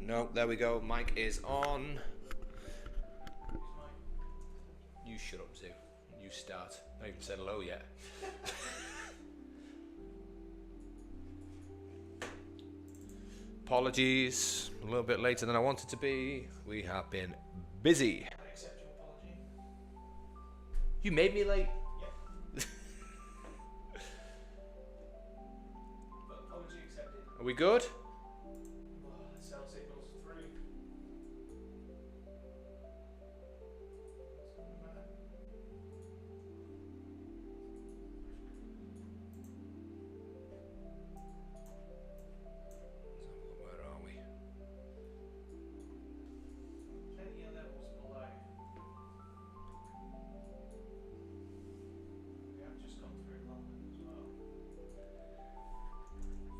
No, there we go. Mic is on. You shut up, Zoo. You start. I haven't said hello yet. Apologies. A little bit later than I wanted to be. We have been busy. I accept your apology. You made me late. Yep. But apology accepted. Are we good? Cell signals through. Where are we? Plenty of levels below. We have just gone through London as well.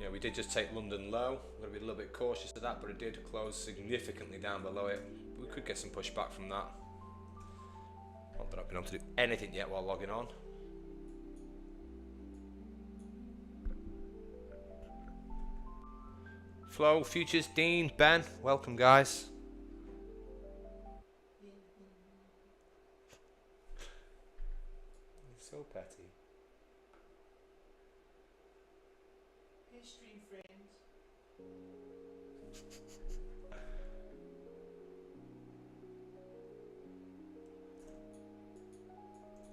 Yeah, we did just take London low. I'm going to be a little bit cautious of that, but it did close significantly down below it. We could get some pushback from that. Not that I've been able to do anything yet while logging on. Flow, Futures, Dean, Ben, welcome guys. So petty. History friends.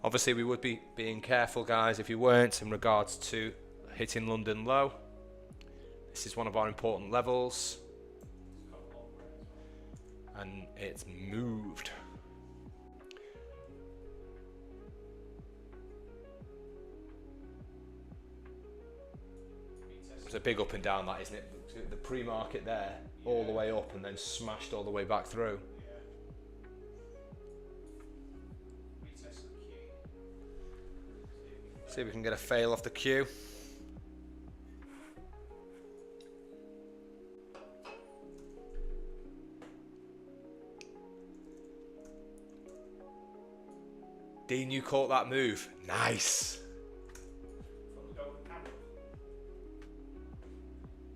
Obviously we would be being careful guys if you weren't in regards to hitting London low. This is one of our important levels. And it's moved. It's a big up and down that, isn't it? The pre-market there, all the way up and then smashed all the way back through. See if we can get a fail off the queue. Dean, you caught that move. Nice. From the golden candle.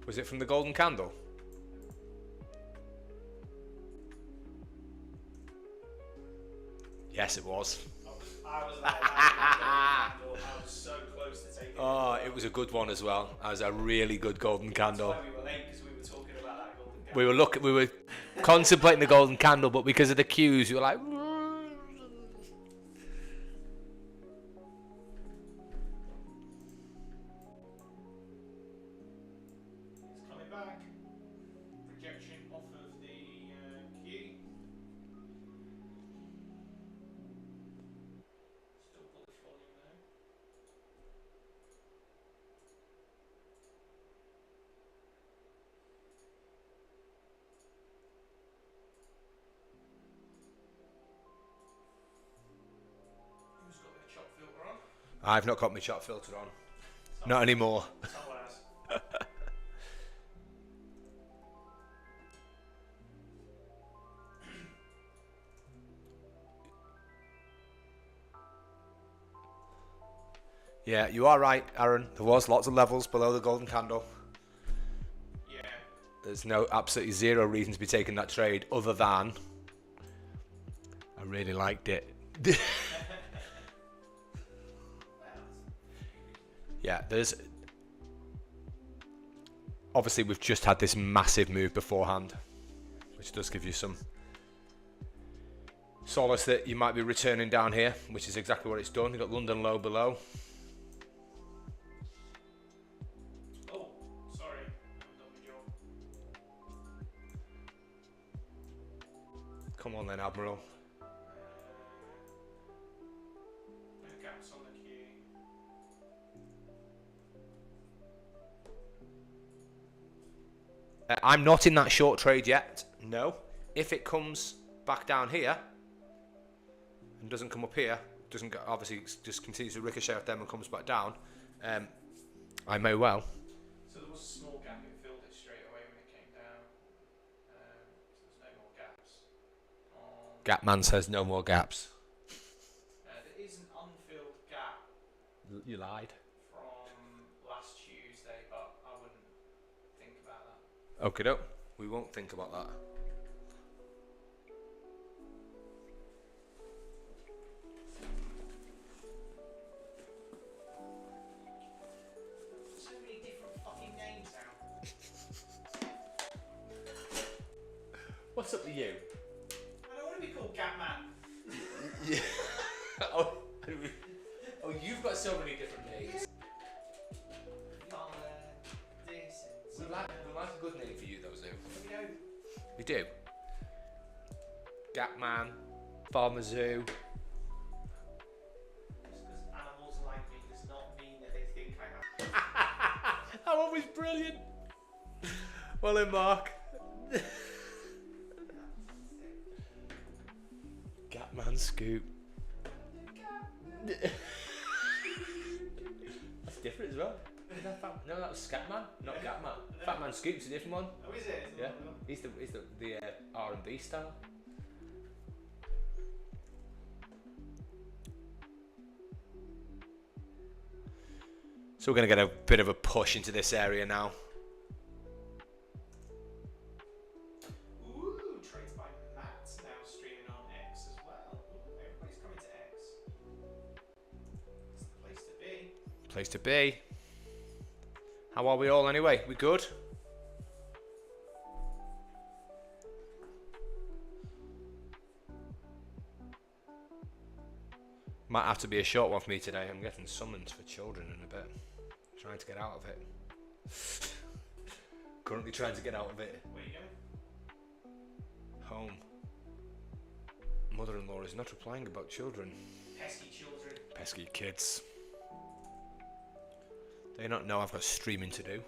Was it from the golden candle? Yes, it was. I was like, I was so close to taking Oh, it was a good one as well. That was a really good golden candle. That's why we were late, because we were talking about that golden candle. We were contemplating the golden candle, but because of the queues, we were like. It's coming back. Rejection off of the queue. Still bullish volume there. Who's got their chop filter on? I've not got my chop filter on. Not anymore. Someone has. Yeah, you are right, Aaron. There was lots of levels below the golden candle. Yeah. There's absolutely zero reason to be taking that trade other than I really liked it. Yeah, there's obviously we've just had this massive move beforehand, which does give you some solace that you might be returning down here, which is exactly what it's done. You've got London low below. Oh, sorry. I haven't done my job. Come on then, Admiral. No gaps on the queue. I'm not in that short trade yet. No. If it comes back down here and doesn't come up here, doesn't go, obviously just continues to ricochet off them and comes back down, I may well. So there was a small gap, it filled it straight away when it came down. So there's no more gaps. Gapman says no more gaps. There is an unfilled gap You lied. from last Tuesday, but I wouldn't think about that. Okay, doke. We won't think about that. So many different fucking names now. What's up with you? I don't want to be called Gatman. Yeah. oh, you've got so many different names. This We and like a good name for you though, Zoo. you know, We do. Gatman, Farmer Zoo. just because animals like me does not mean that they think I have. That one was brilliant. Well then, Mark. Gatman Scoop. That's different as well. No, that was Scatman, not Gatman. Fatman Scoop's a different one. Oh, is it? Yeah, he's the R&B style. So we're going to get a bit of a push into this area now. Ooh, trades by Matt now streaming on X as well. Ooh, everybody's coming to X. It's the place to be. Place to be. How are we all anyway? We good? Might have to be a short one for me today. I'm getting summoned for children in a bit. Trying to get out of it. Currently trying to get out of it. Where you going? Home. Mother-in-law is not replying about children. Pesky children. Pesky kids. They not know I've got streaming to do. Yeah.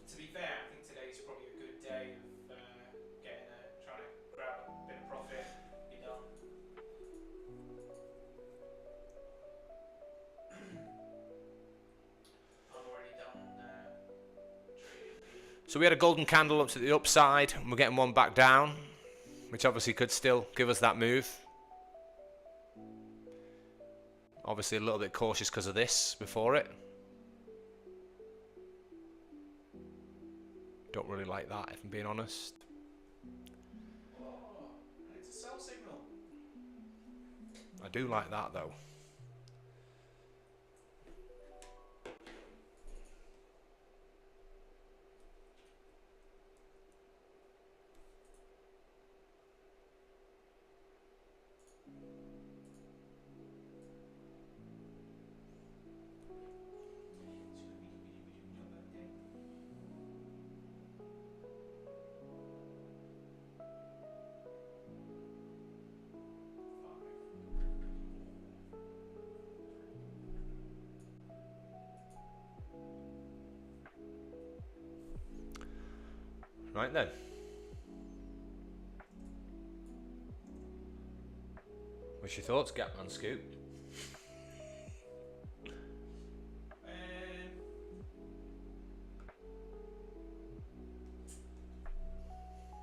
To be fair, I think today's probably a good day of trying to grab a bit of profit. Be done. I'm already done trading. So we had a golden candle up to the upside, and we're getting one back down, which obviously could still give us that move. Obviously a little bit cautious because of this before it. Don't really like that, if I'm being honest. Oh, and it's a sell signal. I do like that though. Right then. What's your thoughts, Gatman Scoop?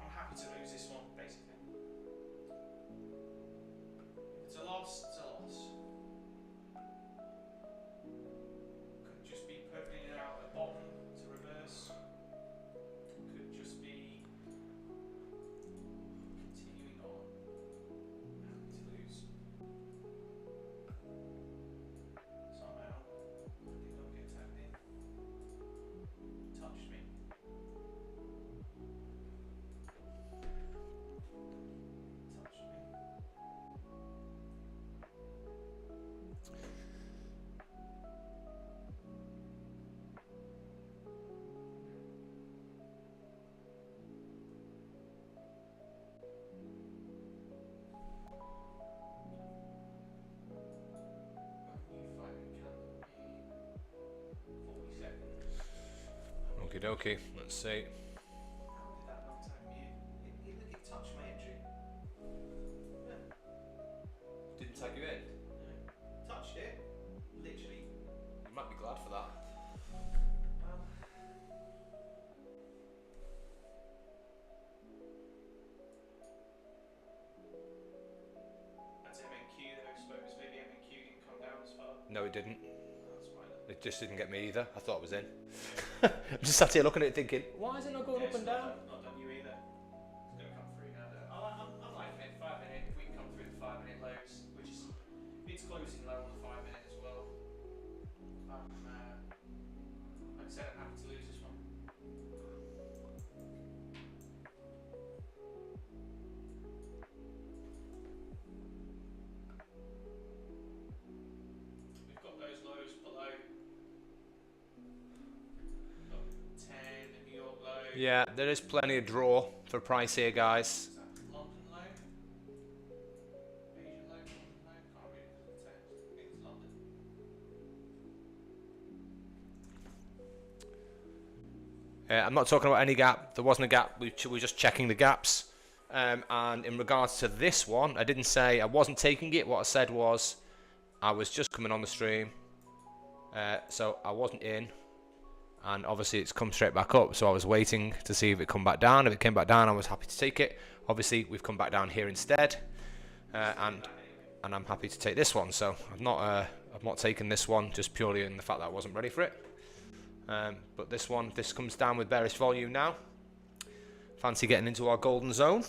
I'm happy to lose this one, basically. If it's a loss, it's a loss. Could just be putting it out at bottom to reverse. Could just be continuing on. Happy to lose. Somehow, I did not get tagged in. Touched me. Touched me. New fighting candle in 40 seconds. Okie dokie, let's see. How did that not tag me in? It touched my entry. Yeah. Didn't tag you in? No. Touched it. Literally. You might be glad for that. Well. That's MNQ though, I suppose. Maybe MNQ didn't come down as far. No, it didn't. That's fine. It just didn't get me either. I thought I was in. I'm just sat here looking at it thinking, why is it not going Yeah, up and down? Not done you either. It's going to come through now. I'm liking it. 5 minute. If we can come through the 5 minute lows, which is it's closing low on the 5 minute as well. Like I said, I'm happy to lose this one. We've got those lows below. We've got 10, the New York low. Yeah, there is plenty of draw for price here, guys. Is that London low? Asian low? London low? Can't read it because of the text. I think it's London. I'm not talking about any gap. There wasn't a gap. We were just checking the gaps. And in regards to this one, I didn't say I wasn't taking it. What I said was I was just coming on the stream. So I wasn't in. And obviously it's come straight back up. So I was waiting to see if it come back down. If it came back down, I was happy to take it. Obviously, we've come back down here instead. And I'm happy to take this one. So I've not taken this one just purely in the fact that I wasn't ready for it. But this comes down with bearish volume now. Fancy getting into our golden zone.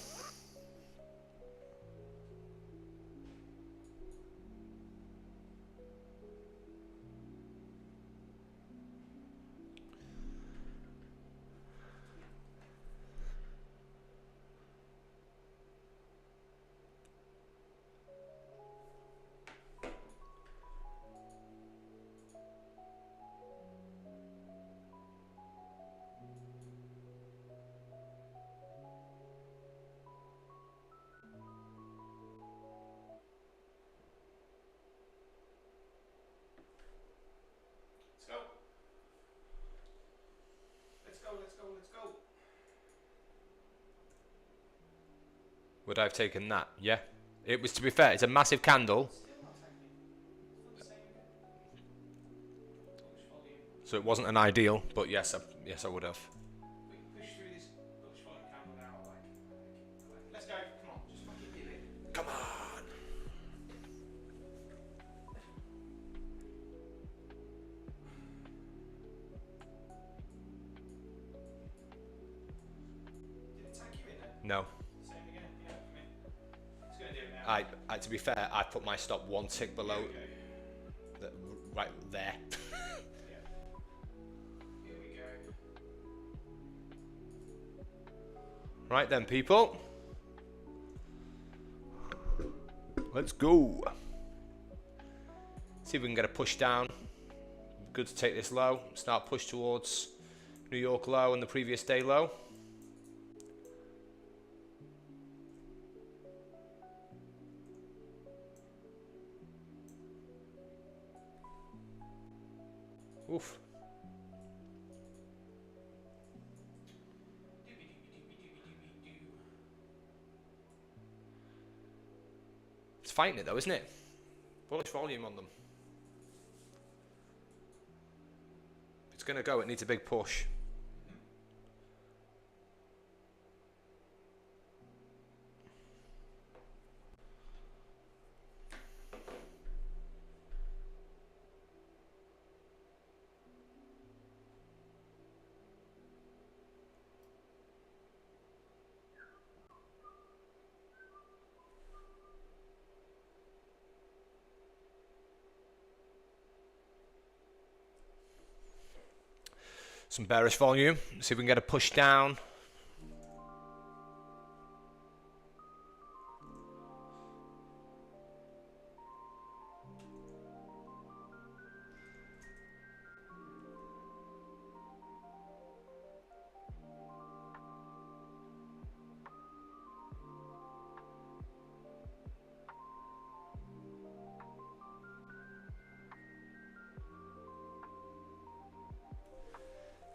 Let's go. Would I have taken that? Yeah. It was, to be fair, it's a massive candle. Still not taking. Still the same again. Bullish volume. So it wasn't an ideal, but yes, I would have. We can push through this bullish volume candle now. I like it. Let's go. Come on. Just fucking do it. Come on. Did it tag you in there? No. Same again. Yeah, for me. It's going to do it now. To be fair, I put my stop one tick below, right there. Yeah. Here we go. Right then, people. Let's go. See if we can get a push down. Good to take this low. Start push towards New York low and the previous day low. Oof. It's fighting it though, isn't it? Bullish volume on them. If it's going to go, it needs a big push. Some bearish volume. See if we can get a push down.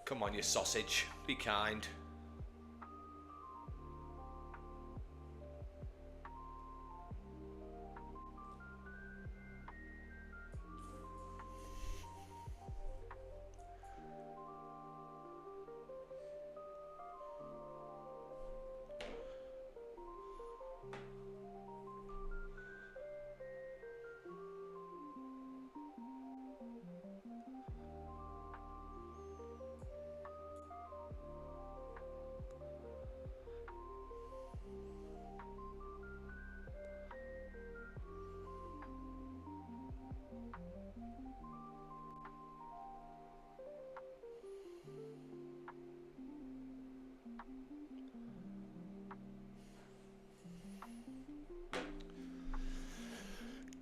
Come on, you sausage. Be kind.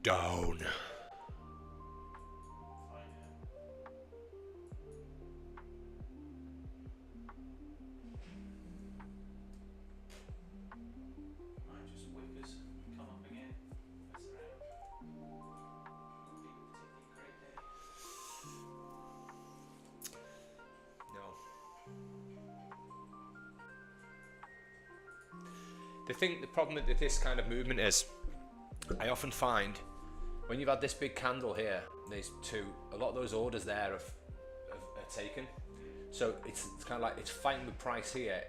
Down. Might just whippers come up again. Mess around. Wouldn't be a particularly great day. No. The problem with this kind of movement is, I often find when you've had this big candle here, these two, a lot of those orders there are taken. So it's kind of like it's fighting with price here.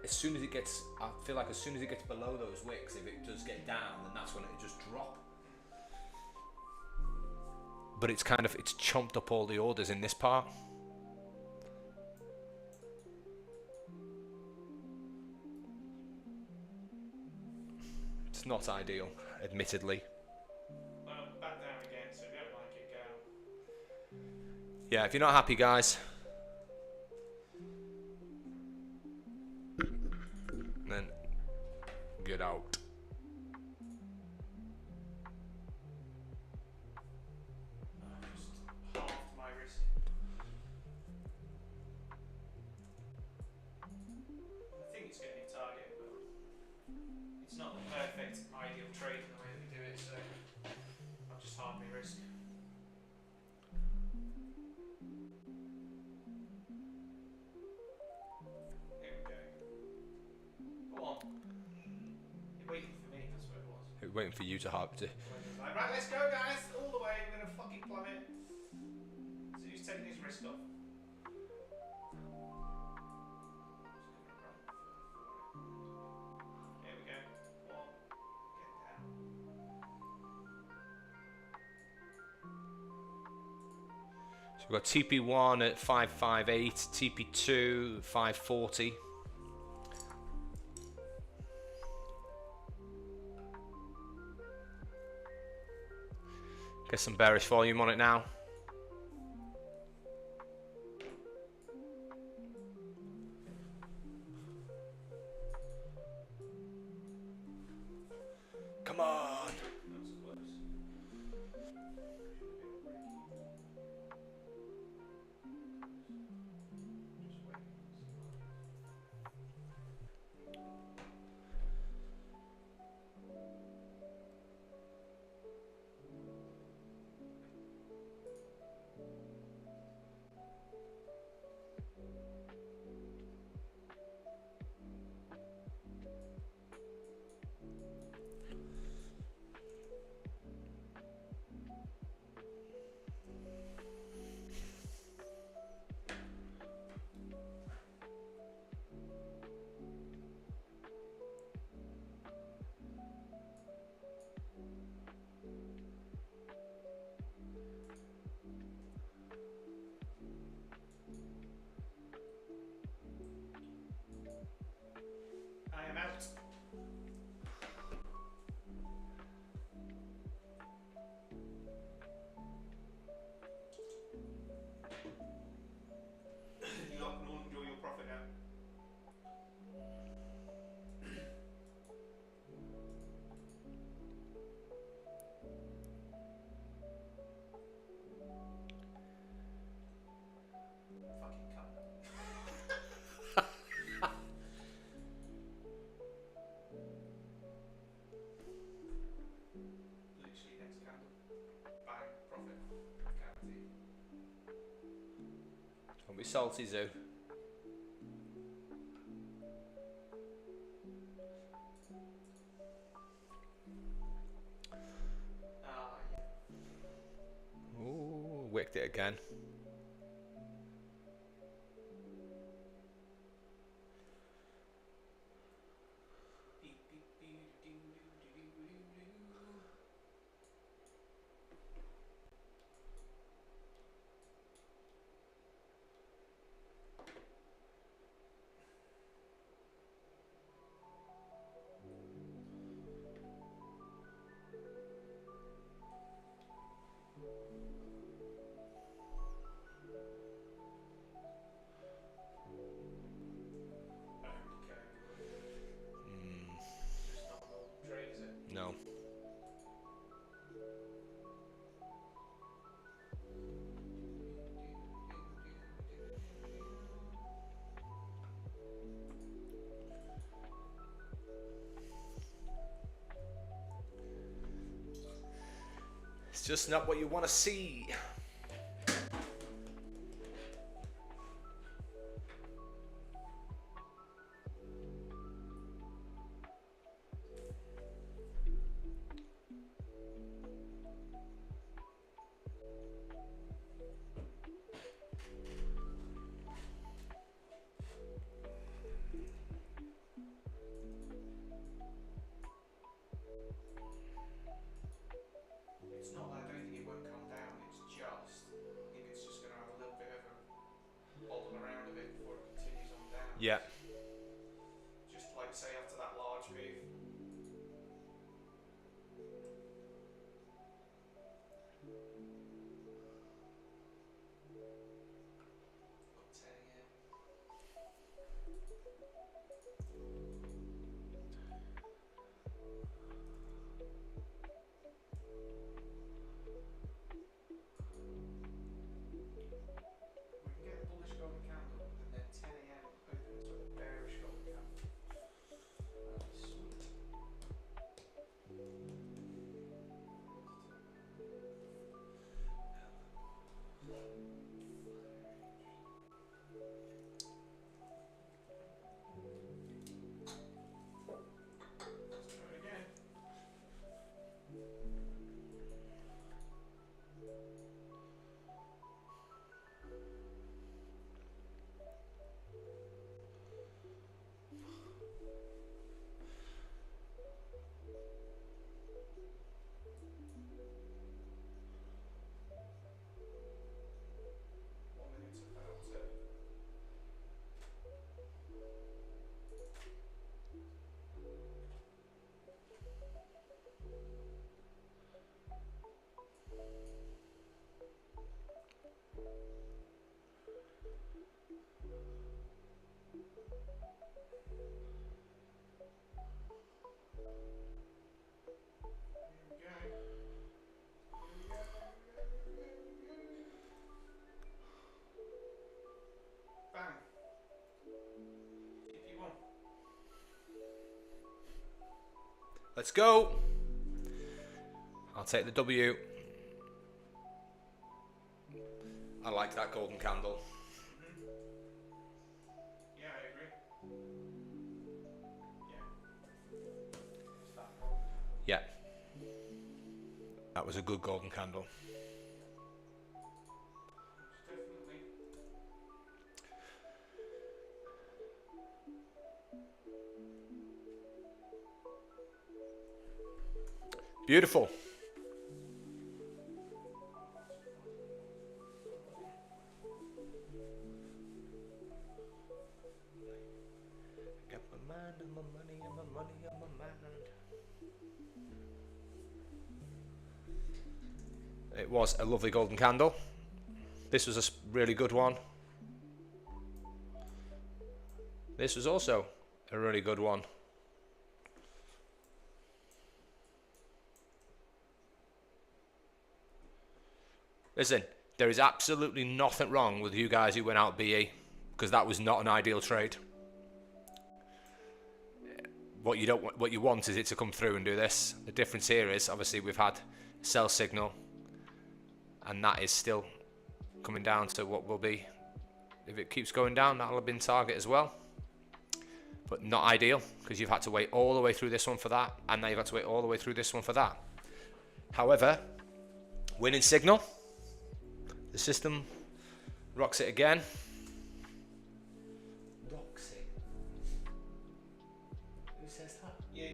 As soon as it gets, I feel like as soon as it gets below those wicks, if it does get down, then that's when it just drop. But it's chomped up all the orders in this part. It's not ideal, admittedly. Well, back down again, so if you don't like it, go. Yeah, if you're not happy, guys, then get out. I just halved my risk. I think it's going to be target, but it's not the perfect ideal trade in the way that we do it, so I'll just halve my risk. There we go. Go on. You're waiting for me, that's what it was. Waiting for you to have to. Like, right, let's go, guys, all the way. We're gonna fucking plummet. So who's taking his risk off? There we go. Come on, get down. So we've got TP1 at 558, TP2 540. Get some bearish volume on it now. Come on. That was close. Just wait. I am out. You lot can all enjoy your profit now. Fucking cunt. Literally next candle. Bang, profit. Guaranteed. Don't be salty, Zoo. Ah, yeah. Ooh, wicked it again. Beep, beep, beep, doo, doo, doo, doo, doo, doo. I don't really care anymore. It's just not a normal trade, is it? No. just not what you want to see. It's not that I don't think it won't come down, it's just, I think it's just going to have a little bit of a bobble around a bit before it continues on down. Yeah. Just like say after that large move. Got 10 again. We can get a bullish golden candle and then 10 a.m. opens with a bearish golden candle. That'd be sweet. Let's try it again. Bang. GP1. Let's go. I'll take the W. I like that golden candle. Yeah, I agree. Yeah. Yeah. That was a good golden candle. Definitely. Beautiful. Got my mind and my money and my money on my mind. It was a lovely golden candle. This was a really good one. This was also a really good one. Listen, there is absolutely nothing wrong with you guys who went out BE, because that was not an ideal trade. What you want is it to come through and do this. The difference here is obviously we've had a sell signal, and that is still coming down to what will be, if it keeps going down, that'll have been target as well. But not ideal, because you've had to wait all the way through this one for that, and now you've had to wait all the way through this one for that. However, winning signal. The system rocks it again. Rocks it? Who says that? Yeah.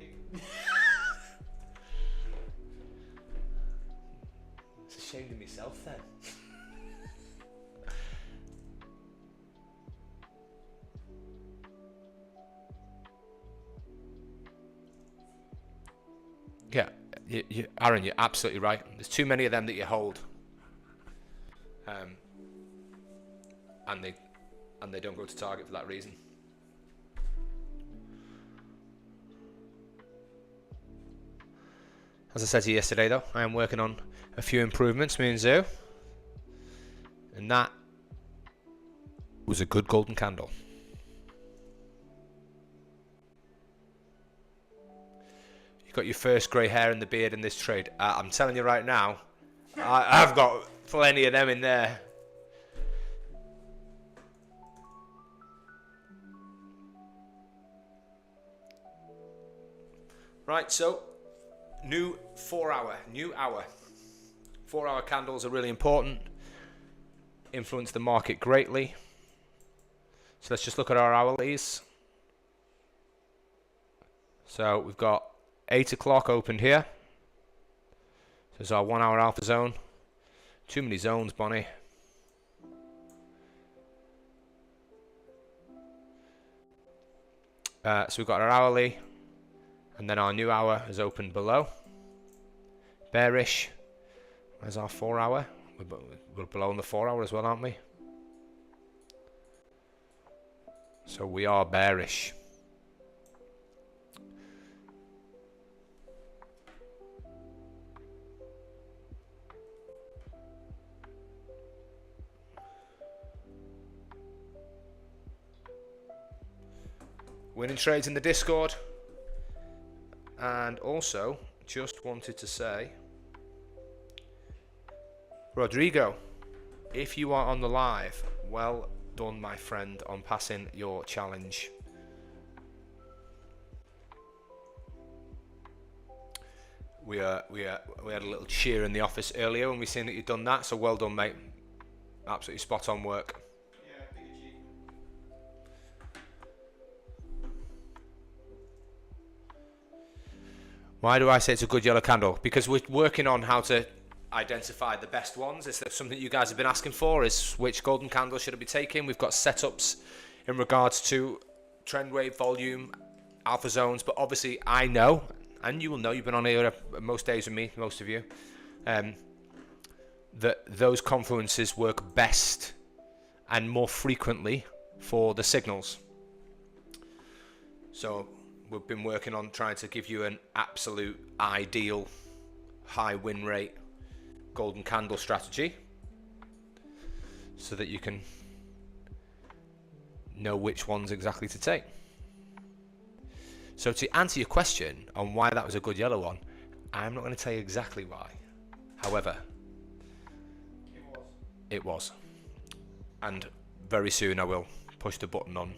It's ashamed of myself then. Yeah, Aaron, you're absolutely right. There's too many of them that you hold. And they don't go to target for that reason. As I said to you yesterday, though, I am working on a few improvements, me and Zoo, and that was a good golden candle. You got your first grey hair in the beard in this trade. I'm telling you right now, I've got plenty of them in there. Right, so new 4 hour. 4 hour candles are really important. Influence the market greatly. So let's just look at our hourlies. So we've got 8 o'clock opened here. So there's our 1 hour alpha zone. Too many zones, Bonnie. So we've got our hourly. And then our new hour is opened below. Bearish. Where's our 4 hour? We're below in the 4 hour as well, aren't we? So we are bearish. Winning trades in the Discord. And also, just wanted to say, Rodrigo, if you are on the live, well done, my friend, on passing your challenge. We had a little cheer in the office earlier when we seen that you'd done that, so well done, mate. Absolutely spot on work. Yeah, big achievement. Why do I say it's a good yellow candle? Because we're working on how to identify the best ones. It's something you guys have been asking for, is which golden candle should I be taking. We've got setups in regards to trend wave, volume, alpha zones, but obviously I know, and you will know, you've been on here most days with me, most of you, that those confluences work best and more frequently for the signals. So we've been working on trying to give you an absolute ideal high win rate golden candle strategy so that you can know which ones exactly to take. So to answer your question on why that was a good yellow one, I'm not going to tell you exactly why. However, it was. And very soon I will push the button on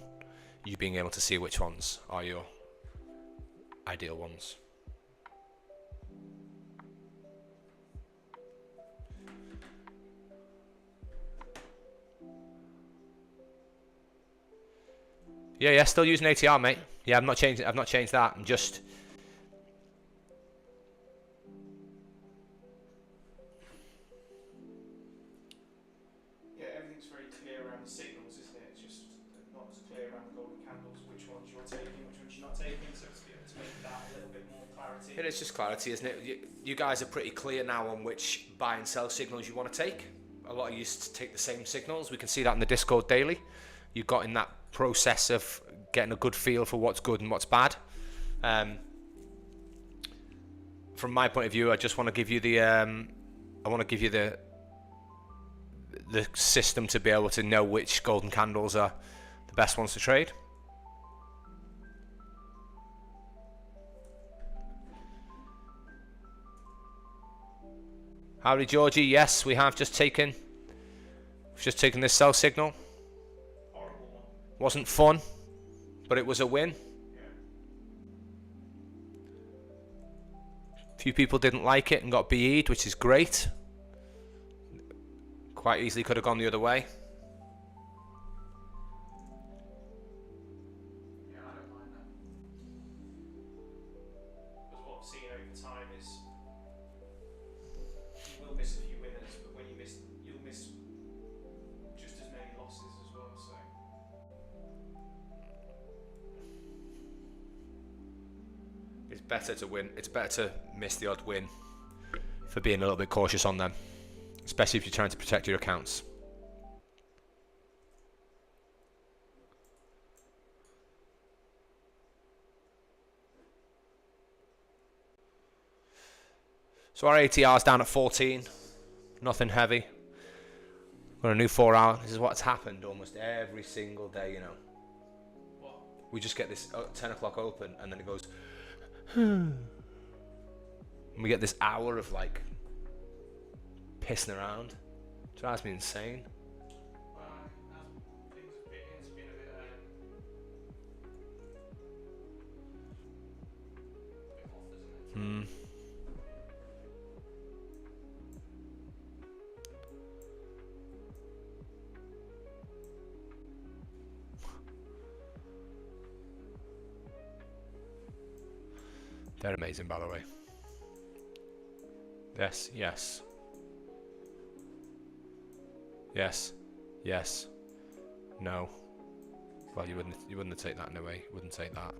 you being able to see which ones are your ideal ones. Yeah, still using ATR, mate. Yeah, I've not changed that. I'm just everything's very clear around the signals, isn't it? It's just not as clear around the golden candles, which ones you're taking, which ones you're not taking, so it's good to make that a little bit more clarity. it is just clarity, isn't it? You guys are pretty clear now on which buy and sell signals you want to take. A lot of you used to take the same signals. We can see that in the Discord daily. You got in that process of getting a good feel for what's good and what's bad. From my point of view, I just want to give you the system to be able to know which golden candles are the best ones to trade. Howdy, Georgie. Yes, we have just taken. We've just taken this sell signal. Horrible one. Wasn't fun, but it was a win. Yeah. Few people didn't like it and got BE'd, which is great. Quite easily could have gone the other way. Yeah, I don't mind that. Because what I've seen over time is you will miss a few winners, but when you'll miss just as many losses as well. So It's better to win. It's better to miss the odd win for being a little bit cautious on them, especially if you're trying to protect your accounts. So our ATR is down at 14, nothing heavy. We're on a new 4 hour. This is what's happened almost every single day, you know. what? We just get this 10 o'clock open and then it goes, and we get this hour of like pissing around. Drives me insane. Well, as things have been, it's been a bit off, isn't it? They're amazing, by the way. Yes, yes. Yes, yes. No. Well, you wouldn't take that in a way. You wouldn't take that.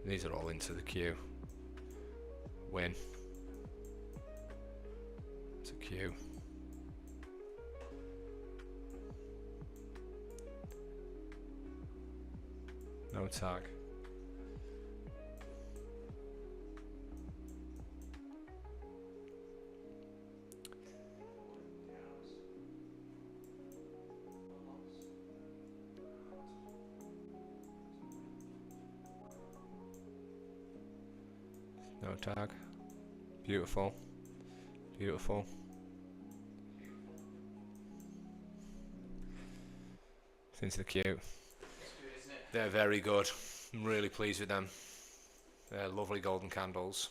These are all into the queue. Win. It's a queue. No tag. No tag. Beautiful. Beautiful. It's into the queue. It's good, isn't it? They're very good. I'm really pleased with them. They're lovely golden candles.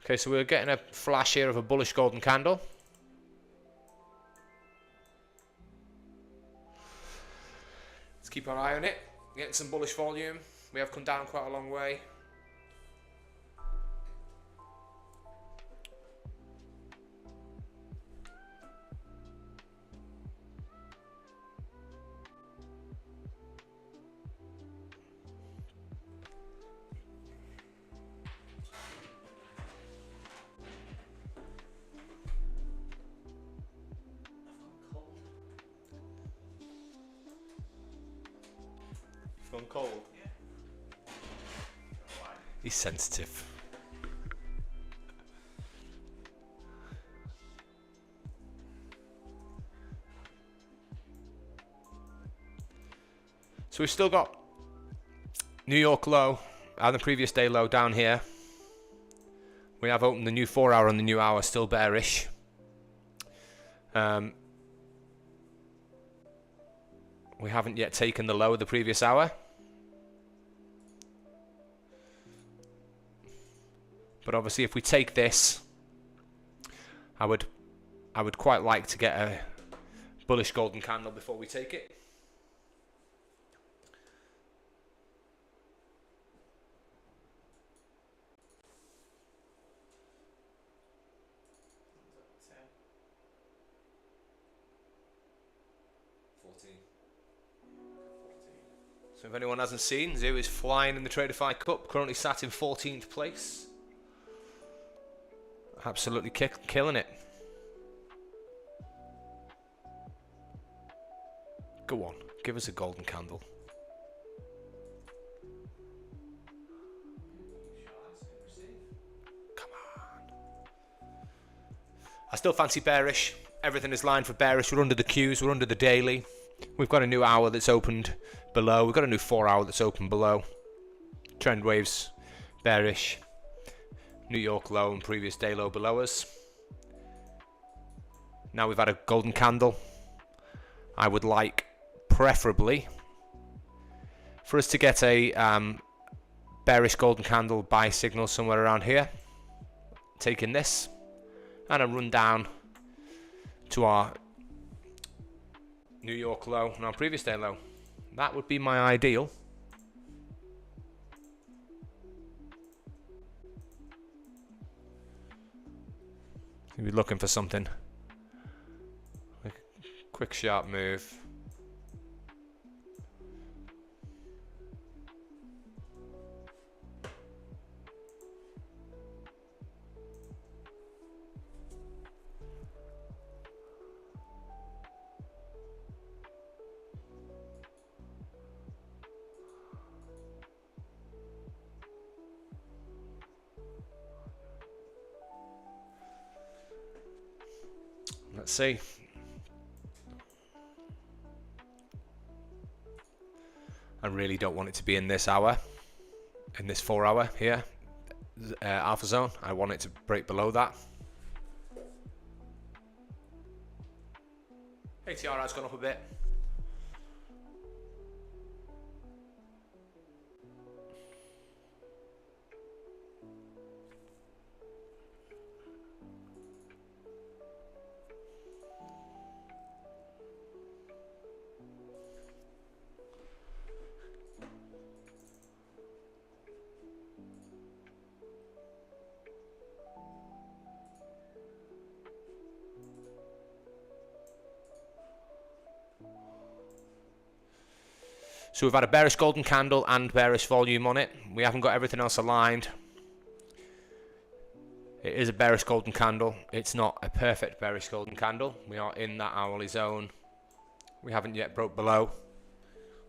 Okay, so we're getting a flash here of a bullish golden candle. Let's keep our eye on it. Getting some bullish volume. We have come down quite a long way. Gone cold. Yeah. Why? He's sensitive. So we've still got New York low and the previous day low down here. We have opened the new 4 hour and the new hour, still bearish. We haven't yet taken the low of the previous hour. But obviously if we take this, I would quite like to get a bullish golden candle before we take it. So if anyone hasn't seen, Zoo is flying in the Traderify Cup, currently sat in 14th place. Absolutely killing it. Go on, give us a golden candle. Come on. I still fancy bearish. Everything is lined for bearish. We're under the Qs, we're under the daily. We've got a new hour that's opened below. We've got a new 4 hour that's opened below. Trend waves bearish. New York low and previous day low below us. Now we've had a golden candle. I would like, preferably, for us to get a bearish golden candle buy signal somewhere around here. Taking this and a run down to our New York low and our previous day low. That would be my ideal. We'll be looking for something. A quick sharp move. Let's see. I really don't want it to be in this hour, in this 4 hour here, alpha zone. I want it to break below that. ATR has gone up a bit. So we've had a bearish golden candle and bearish volume on it. We haven't got everything else aligned. It is a bearish golden candle. It's not a perfect bearish golden candle. We are in that hourly zone. We haven't yet broke below,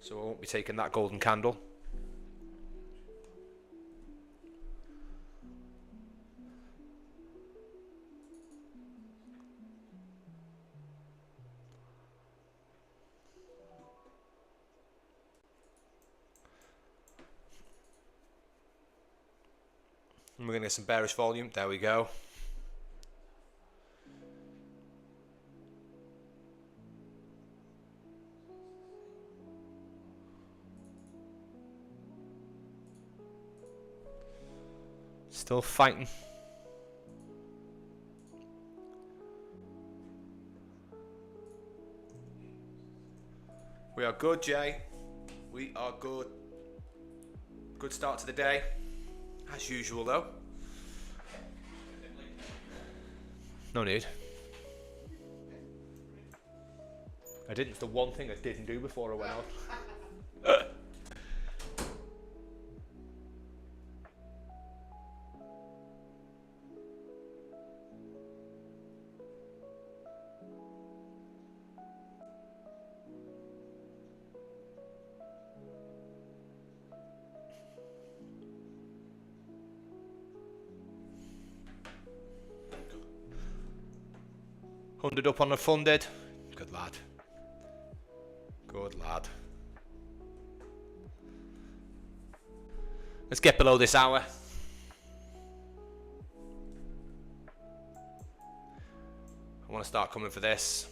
so I won't be taking that golden candle. And we're going to get some bearish volume. There we go. Still fighting. We are good, Jay. We are good. Good start to the day. As usual, though. No need. I didn't. It's the one thing I didn't do before I went on. 100 up on the funded. Good lad. Good lad. Let's get below this hour. I want to start coming for this.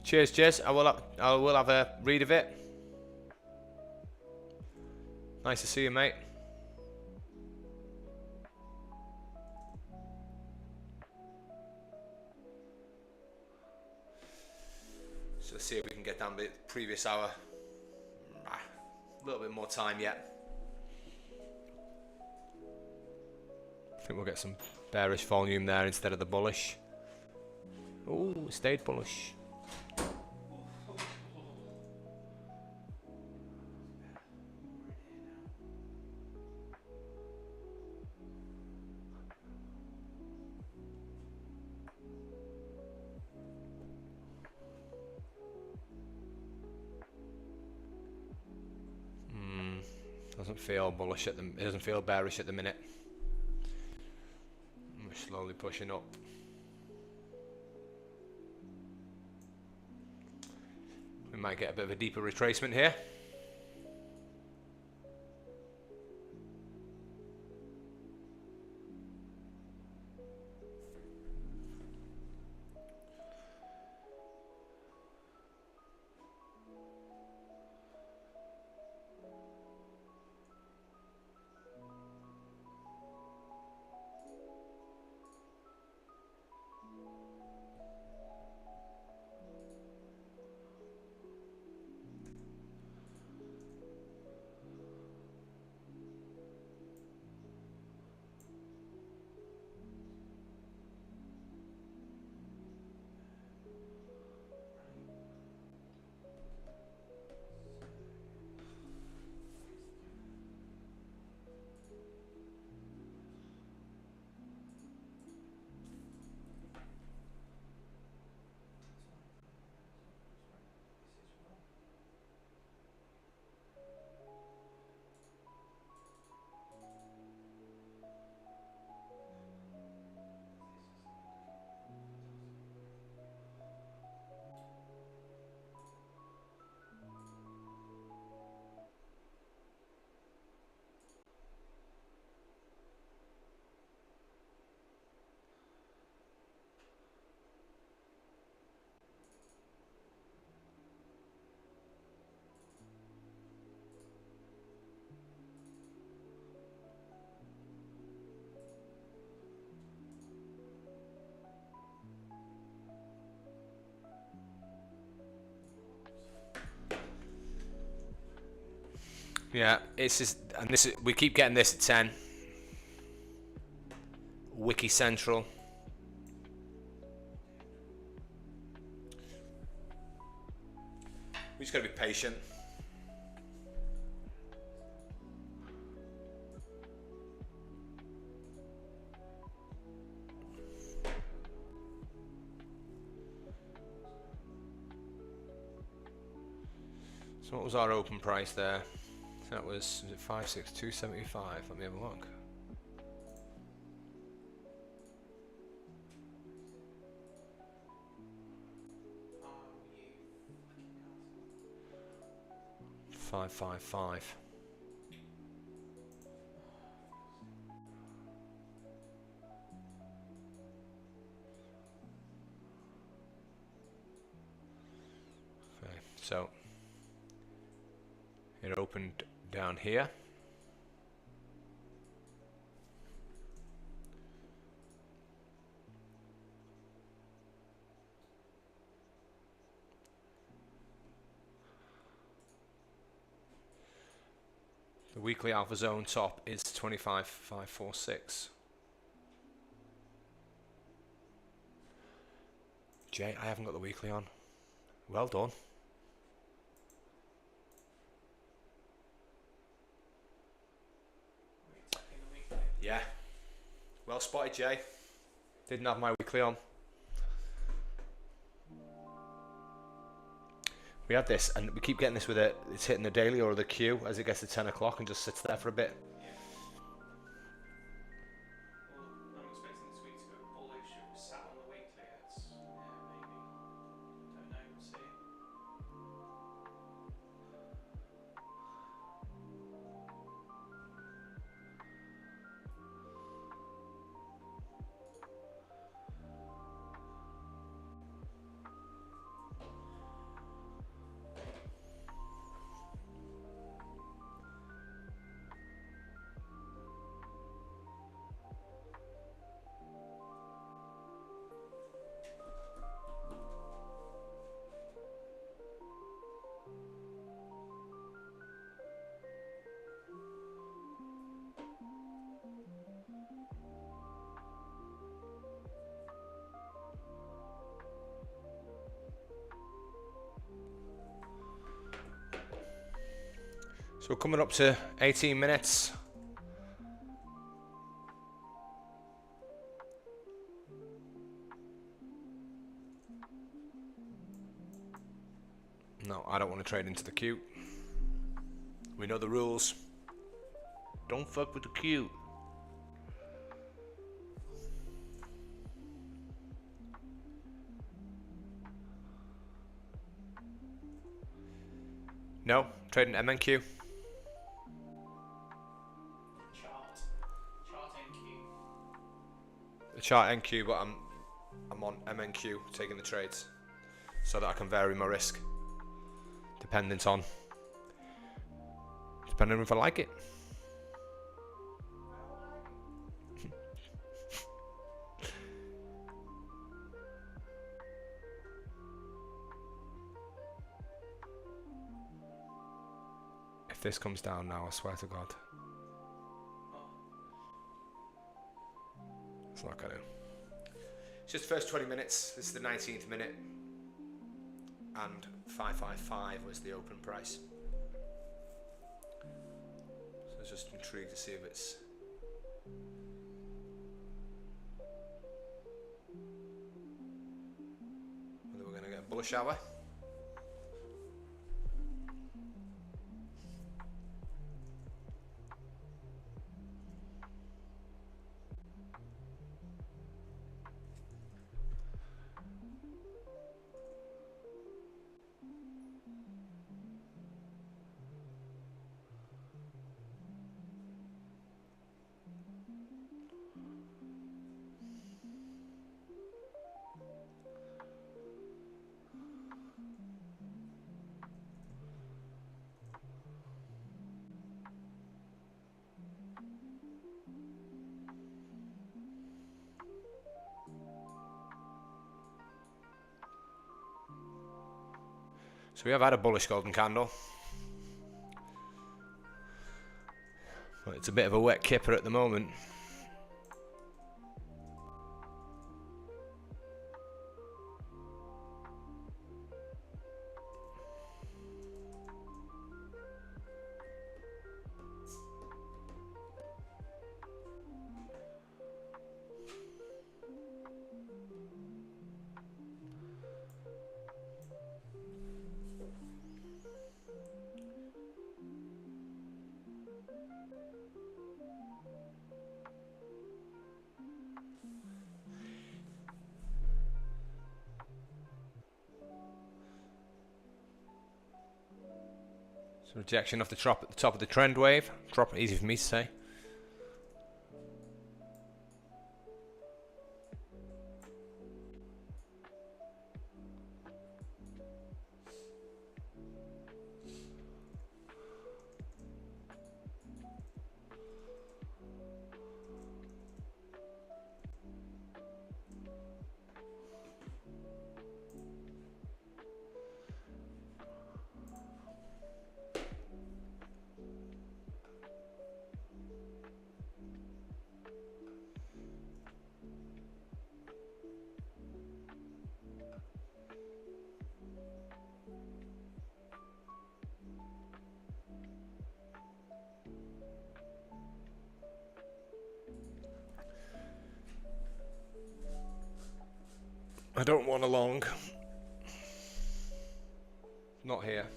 Cheers, cheers. I will have a read of it. Nice to see you, mate. So let's see if we can get down the previous hour. A little bit more time yet. I think we'll get some bearish volume there instead of the bullish. Oh, stayed bullish. Doesn't feel bullish at the. It doesn't feel bearish at the minute. We're slowly pushing up. We might get a bit of a deeper retracement here. Yeah, it's just, and this is, we keep getting this at 10. Wiki Central. We just gotta be patient. So what was our open price there? That was it 56275? Let me have a look. Oh, you fucking asshole. 555. Okay, so it opened down here. The weekly AlphaZone top is 25,546. Jay, I haven't got the weekly on. Well done. Are we tapping the weekly? Yeah. Well spotted, Jay. Didn't have my weekly on. We had this, and we keep getting this with it. It's hitting the daily or the queue as it gets to 10 o'clock and just sits there for a bit. Yeah. Well, I'm expecting this week to go bullish. If we sat on the weekly, it's maybe. Don't know. We'll see. So we're coming up to 18 minutes. No, I don't want to trade into the queue. We know the rules. Don't fuck with the queue. No, trading MNQ. Chart NQ. The chart NQ, but I'm on MNQ taking the trades so that I can vary my risk depending if I like it. If this comes down now, I swear to God. It's not gonna. It's just the first 20 minutes. This is the 19th minute. And 555 was the open price. So I was just intrigued to see if it's. Whether we're going to get a bullish hour. So we have had a bullish golden candle. Well, it's a bit of a wet kipper at the moment. So rejection off the top at the top of the trend wave. Drop, easy for me to say. I don't want a long. Not here.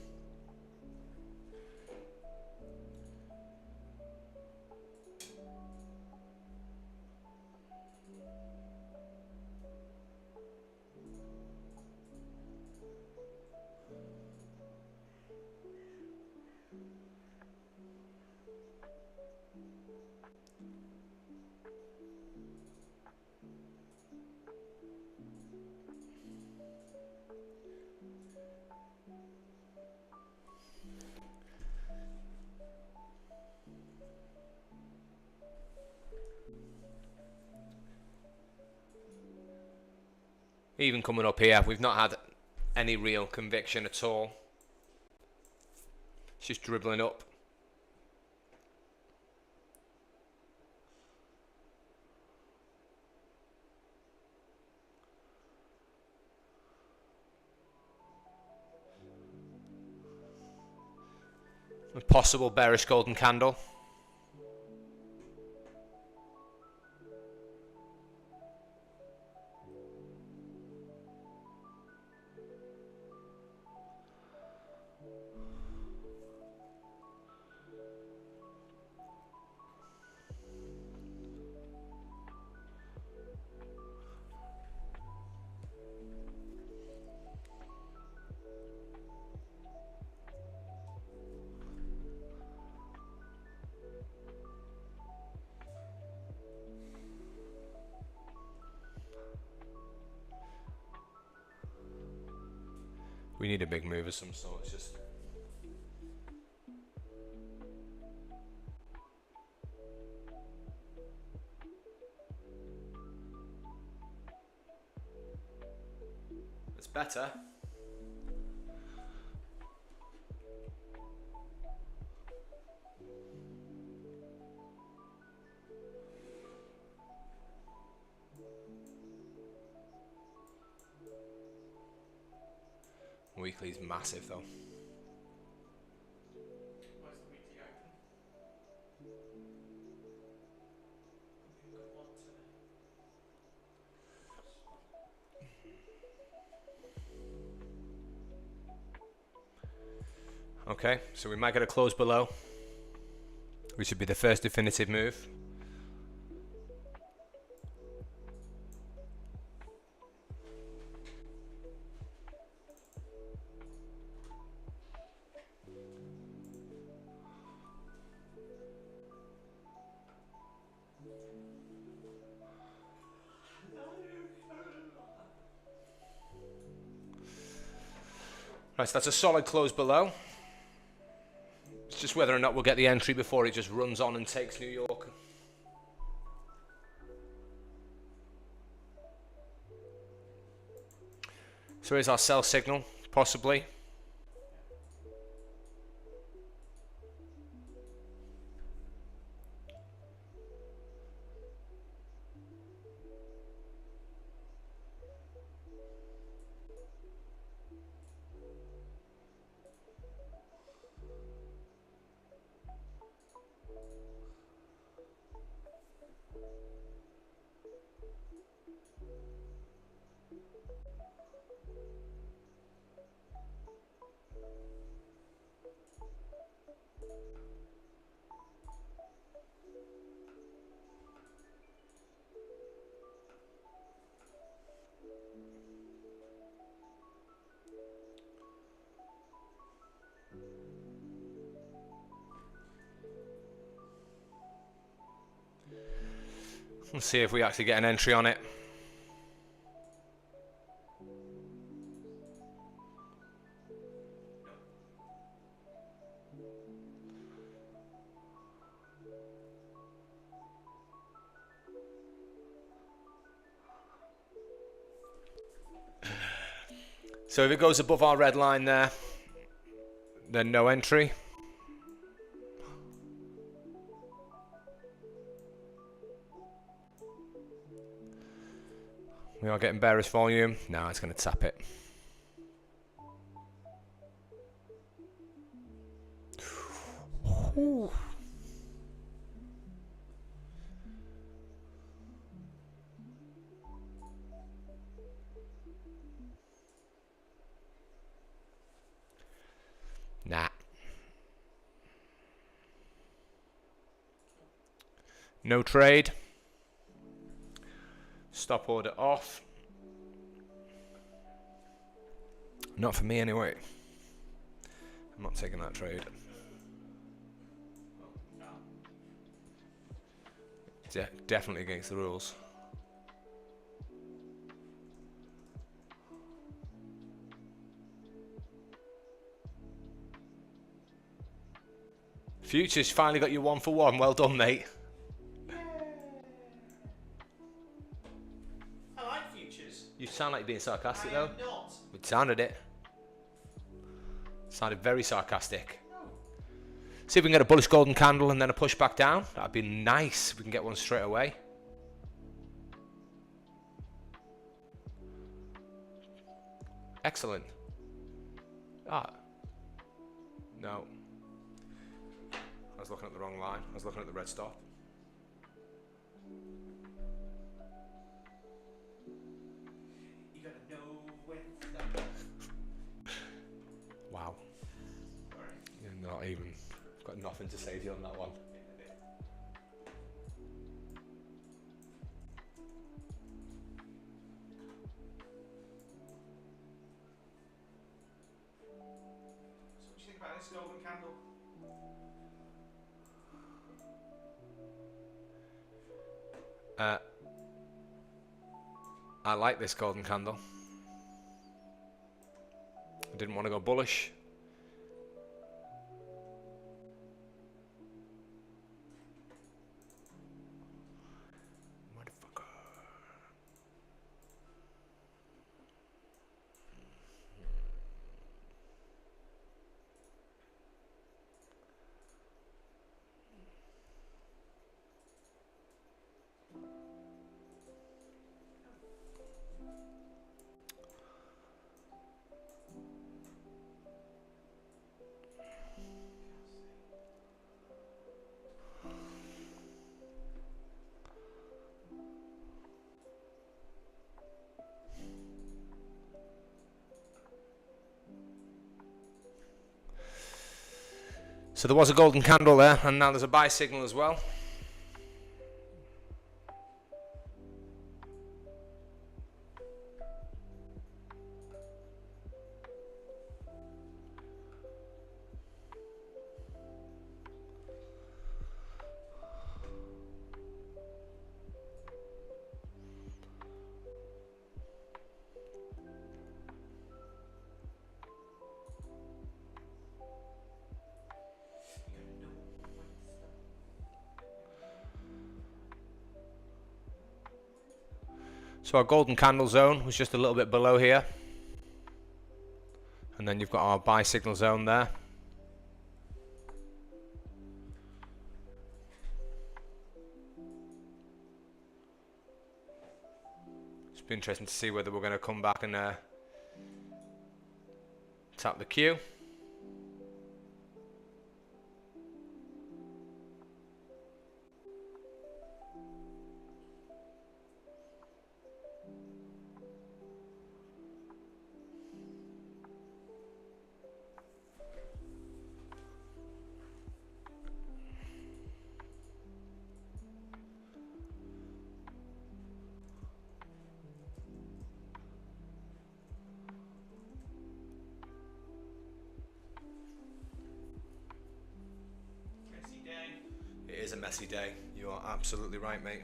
Even coming up here, we've not had any real conviction at all. It's just dribbling up. A possible bearish golden candle. We need a big move of some sort. It's just it's better. Weekly's massive though. Where's the weekly open? Probably a good one to. Okay, so we might get a close below, which would be the first definitive move. Right, so that's a solid close below. It's just whether or not we'll get the entry before it just runs on and takes New York. So here's our sell signal, possibly. Let's see if we actually get an entry on it. So if it goes above our red line there, then no entry. We are getting bearish volume. Now it's going to tap it. Ooh. Nah. No trade. Stop order off. Not for me anyway. I'm not taking that trade. Definitely against the rules. Futures finally got you 1 for 1. Well done, mate. I like futures. You sound like you're being sarcastic, I though. am not. It sounded it. Sounded very sarcastic. No. See if we can get a bullish golden candle and then a push back down. That'd be nice. We can get one straight away. Excellent. Ah. No. I was looking at the wrong line. I was looking at the red stop. You gotta know when to stop. Wow. Sorry. You're not even. I've got nothing to say to you on that one. So what do you think about this golden candle? I like this golden candle. I didn't want to go bullish. Motherfucker. So there was a golden candle there, and now there's a buy signal as well. So our golden candle zone was just a little bit below here. And then you've got our buy signal zone there. It's been interesting to see whether we're going to come back and tap the Q. is a messy day. You are absolutely right, mate.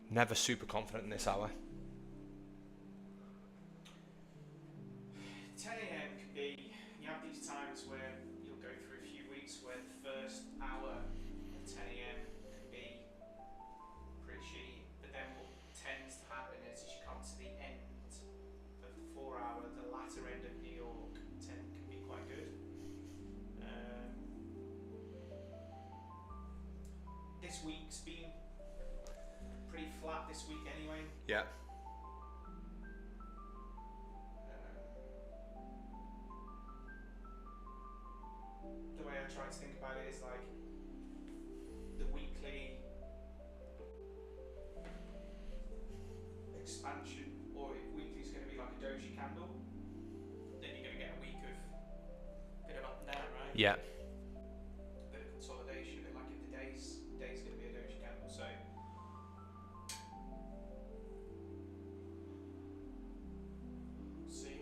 Never super confident in this hour. 10 a.m. can be, you have these times where you'll go through a few weeks where the first hour of 10 a.m. can be pretty shitty, but then what tends to happen is as you come to the end of the 4 hour, the latter end of New York can be quite good. This week's been pretty flat this week anyway. Yeah. The way I try to think about it is like the weekly expansion, or if weekly is going to be like a doji candle, then you're going to get a week of bit of up and down, right? Yeah. A bit of consolidation, a bit like if the day's going to be a doji candle, so we'll see.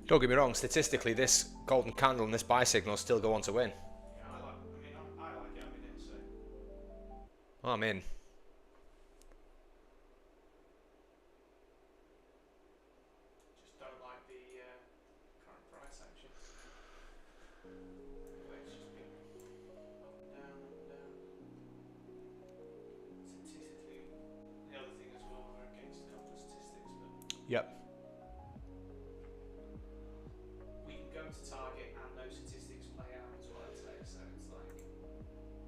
Don't get me wrong, statistically this golden candle and this buy signal still go on to win. Yeah, I like it, I'm in it, so. Oh, I'm in. Just don't like the current price action. It's just been up and down, up and down. Statistically, the other thing as well, we're against a couple of statistics, but Yep. we can go to target and those statistics play out as well, I'd say, so it's like,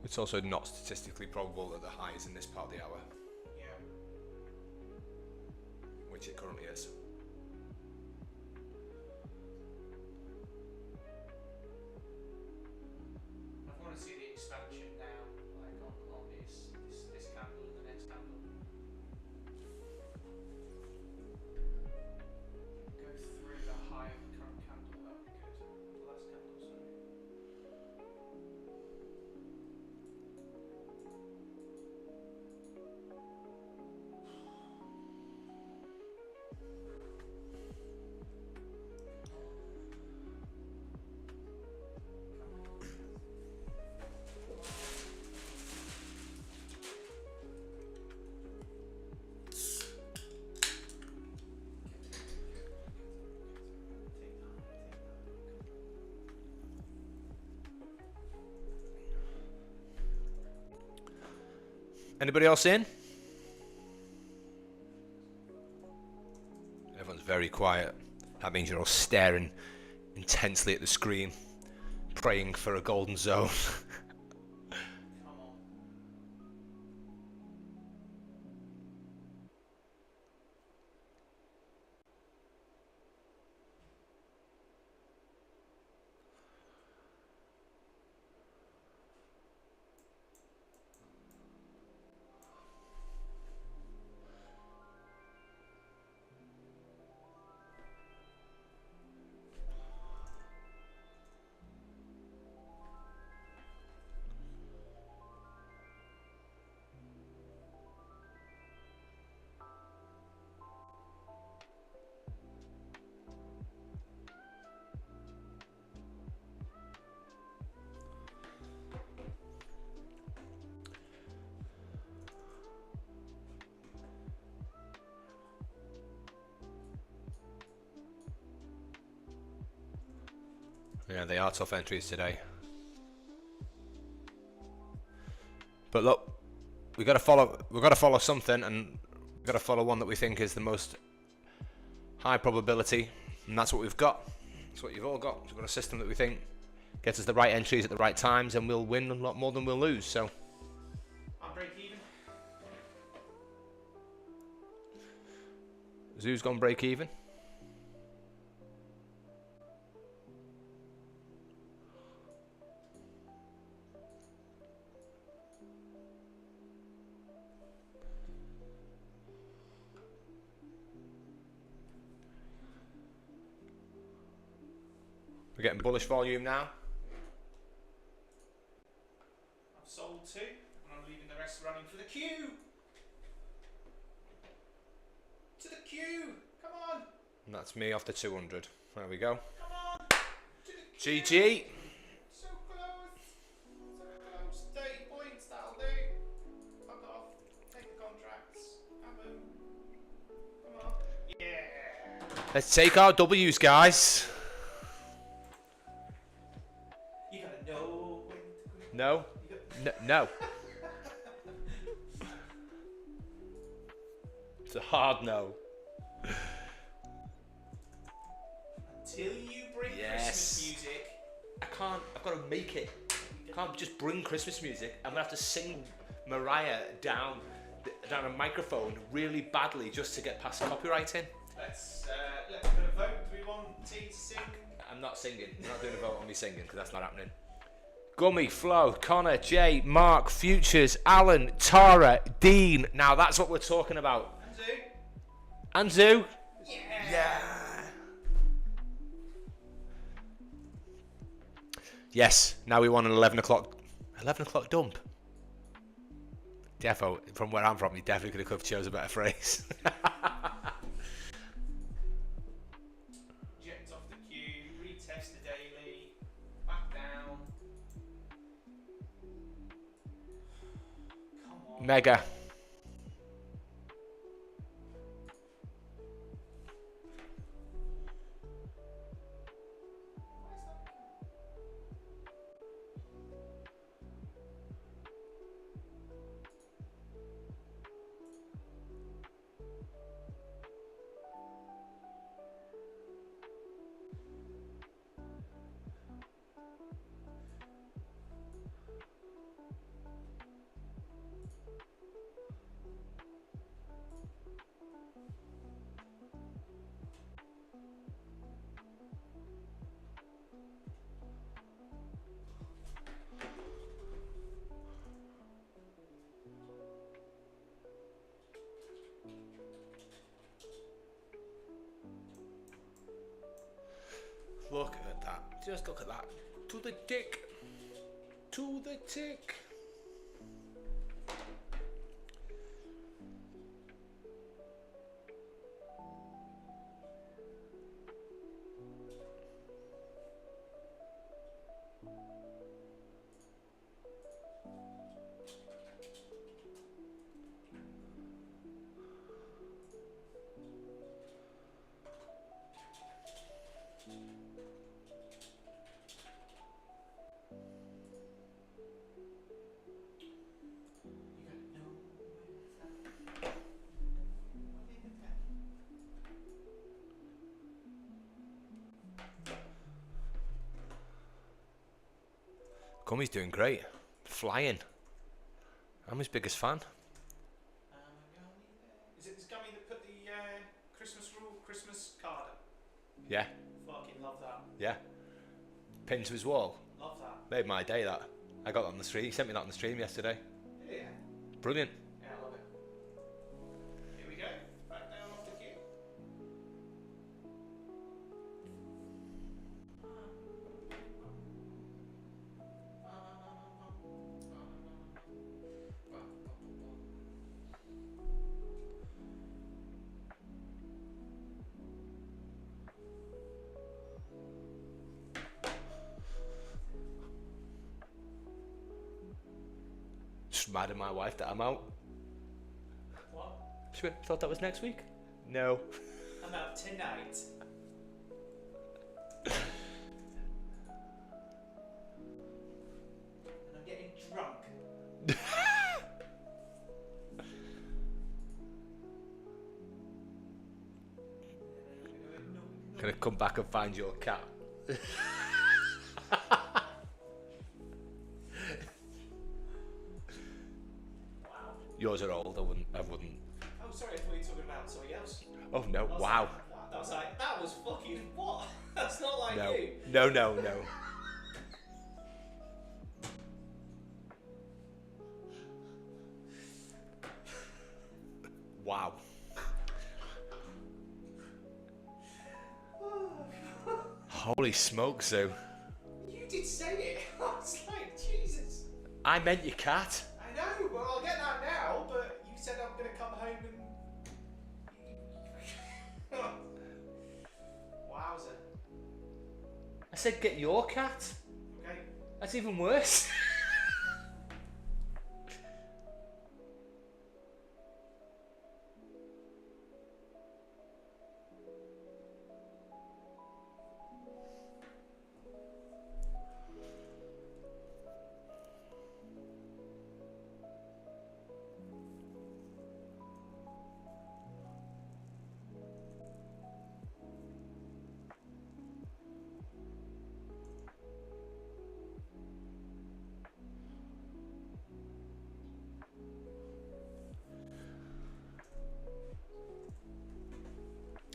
It's also not statistically probable that the high is in this part of the hour, yeah. which it currently is. I want to see the expansion now, like on this candle and the next candle. Go through the high of the current candle, that would be good. The last candle, sorry. Anybody else in? Everyone's very quiet. That means you're all staring intensely at the screen, praying for a golden zone. Come on. Yeah, they are tough entries today. But look, we've got to follow something, and we've got to follow one that we think is the most high probability, and that's what we've got. That's what you've all got. We've got a system that we think Gets us the right entries at the right times, and we'll win a lot more than we'll lose. So I'll break even. Zoo's gone break even. We're getting bullish volume now. I've sold 2, and I'm leaving the rest running for the queue. To the queue. Come on. And that's me off the 200. There we go. Come on. To the queue. GG. So close. So close. 30 points. That'll do. Fuck off. Take the contracts. And boom. Come on. Yeah. Let's take our W's, guys. You gotta know when to quit. No. No. It's a hard no. Until you bring Yes. Christmas music. I can't. I've got to make it. I can't just bring Christmas music. I'm gonna have to sing Mariah down a microphone really badly just to get past copywriting. Let's put a vote. Do we want T to sing? I'm not singing. I'm not doing a vote on me singing because that's not happening. Gummy, Flo, Connor, Jay, Mark, Futures, Alan, Tara, Dean. Now that's what we're talking about. And Zoo. Anzu. Yeah. Yes. Now we want an 11 o'clock dump. Defo, from where I'm from, you definitely could have chose a better phrase. Eject off the queue. Retest the daily. Back down. Come on. Mega. Look at that. Just look at that. To the tick. To the tick. Gummy's doing great. Flying. I'm his biggest fan. Is it this Gummy that put the Christmas card up? Yeah. Fucking love that. Yeah. Pinned to his wall. Love that. Made my day, that. I got that on the stream. He sent me that on the stream yesterday. Yeah. Brilliant. Yeah, I love it. Here we go. Back down off the queue. Just mad at my wife that I'm out. What? She went, thought that was next week? No. I'm out tonight. And I'm getting drunk. Gonna come back and find your cat. Yours are old. I wouldn't. Oh, sorry, I thought you were talking about something else. Oh no! I was Wow. Like, I was like, that was fucking what? That's not like No. you. No. No. No. Wow. Holy smoke, Sue. You did say it. I was like, Jesus. I meant your cat. I know, well, I'll get that now, but you said I'm going to come home and... Wowzer. I said get your cat. Okay. That's even worse.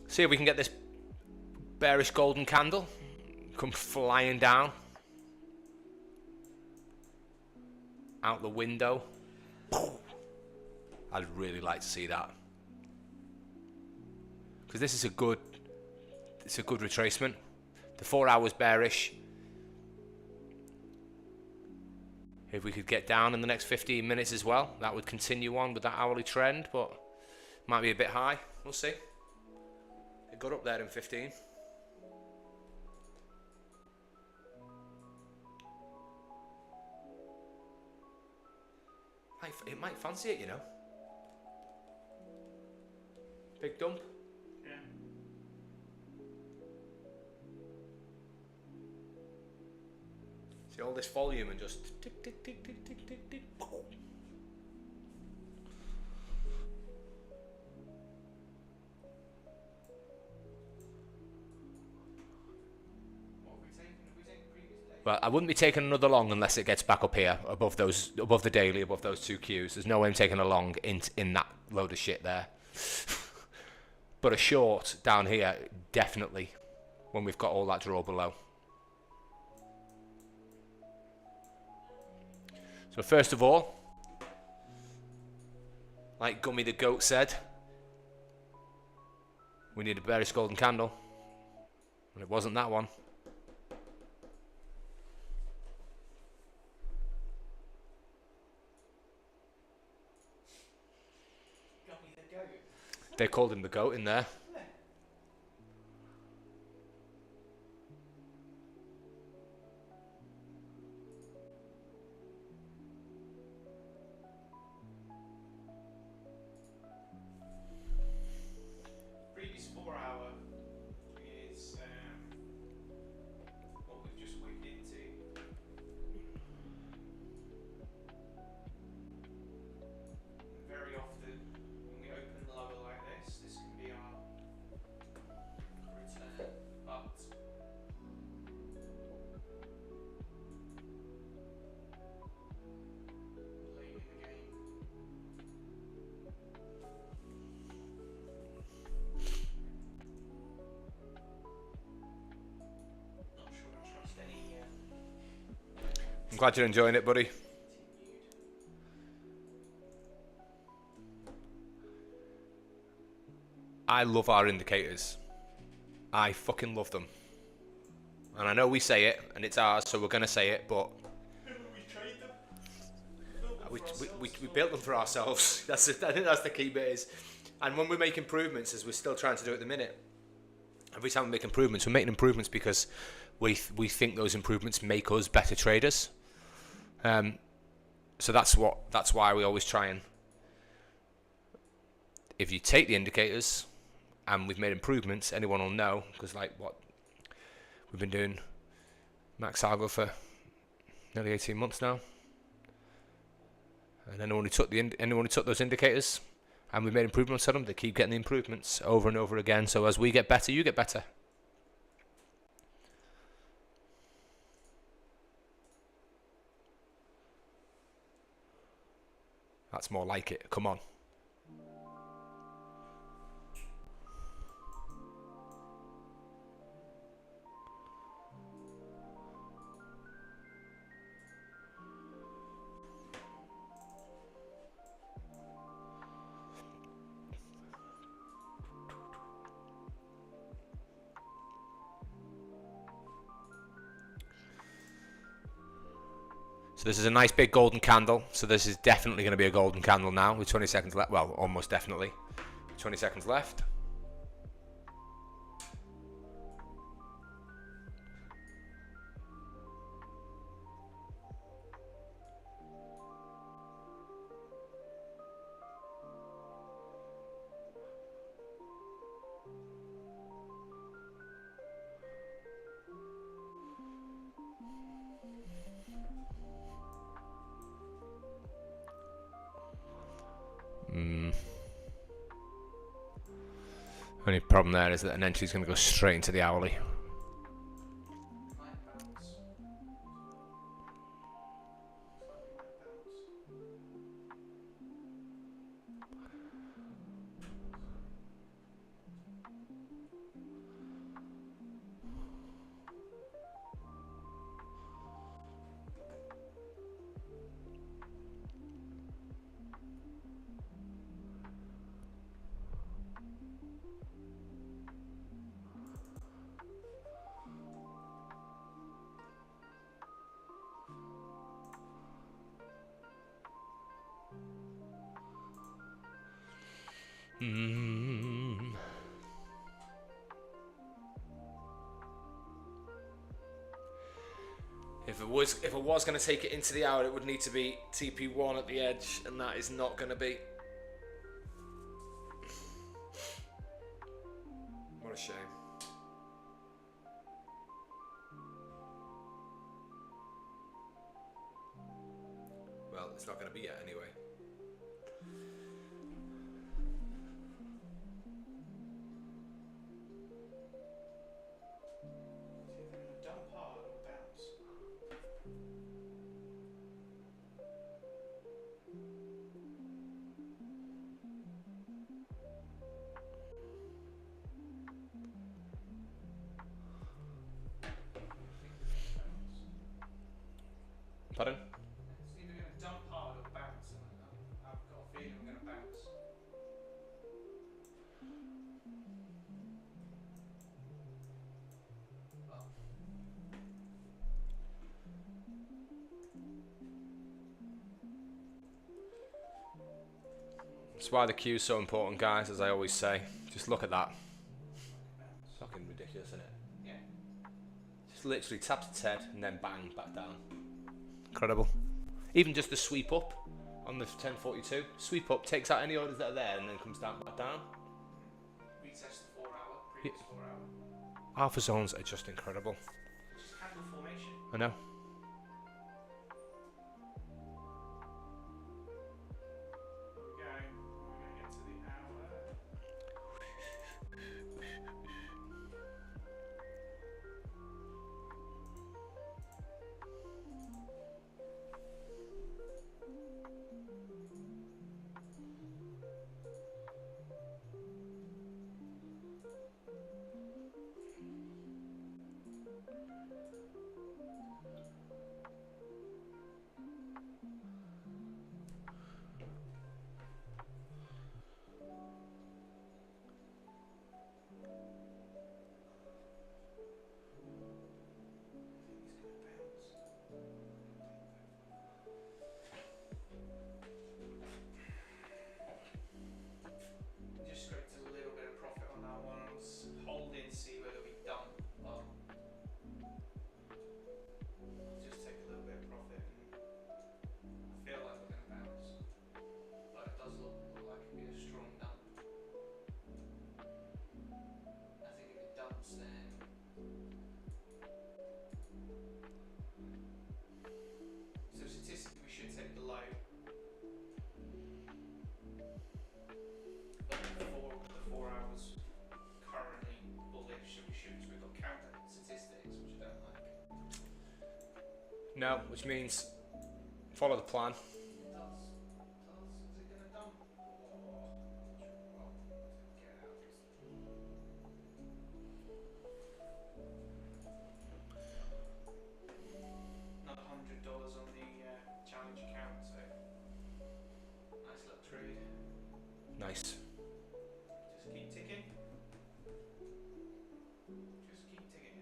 See if we can get this bearish golden candle come flying down out the window. I'd really like to see that, because this is it's a good retracement. The 4 hours bearish. If we could get down in the next 15 minutes as well, that would continue on with that hourly trend, but might be a bit high. We'll see. It got up there in 15. It might fancy it, you know. Big dump. Yeah. See all this volume and just tick, tick, tick, tick, tick, tick, tick. Well, I wouldn't be taking another long unless it gets back up here above the daily, above those two Qs. There's no way I'm taking a long in that load of shit there. But a short down here, definitely, when we've got all that draw below. So first of all, like Gummy the Goat said, we need a bearish golden candle, and it wasn't that one. They called him the goat in there. Previous 4 hour is what we've just whipped into. Very often when we open lower like this can be our return, but late in the game. Not sure I trust any I'm glad you're enjoying it, buddy. continued. I love our indicators. I fucking love them. And I know we say it, and it's ours, so we're going to say it, but We trade them. we built them for ourselves. I think that's the key bit is. And when we make improvements, as we're still trying to do at the minute, every time we make improvements, we're making improvements because we think those improvements make us better traders. So that's why we always try and, if you take the indicators and we've made improvements, anyone will know, because like what we've been doing Max Algo for nearly 18 months now, and anyone who took those indicators and we made improvements on them, they keep getting the improvements over and over again. So as we get better, you get better. That's more like it. Come on. So this is a nice big golden candle. So this is definitely going to be a golden candle now with 20 seconds left. Well, almost definitely. 20 seconds left. Only problem there is that an entry is going to go straight into the hourly. Might bounce. If it was going to take it into the hour, it would need to be TP1 at the edge, and that is not going to be. What a shame. Well, it's not going to be yet anyway. Pardon? It's either going to dump hard or bounce, and I've got a feeling we're going to bounce. Well, That's why the queue is so important, guys, as I always say. Just look at that. Fucking ridiculous, isn't it? yeah. Just literally taps its head and then bang, back down. Incredible. Even just the sweep up on the 1042. Sweep up, takes out any orders that are there and then comes down, back down. Retest the 4 hour, previous 4 hour. AlphaZones are just incredible. Just candle formation. I know. We're going to get to the hour. Just scraped a little bit of profit on that one. I was holding to see whether we dump. Well, I'll just take a little bit of profit, and I feel like we're going to bounce. But it does look like it'd be a strong dump. I think if it dumps, then so statistically we should take the low. But the 4 hours currently bullish, so we've got counter statistics, which I don't like. No, which means follow the plan. It does. Nice. Just keep ticking. Just keep ticking.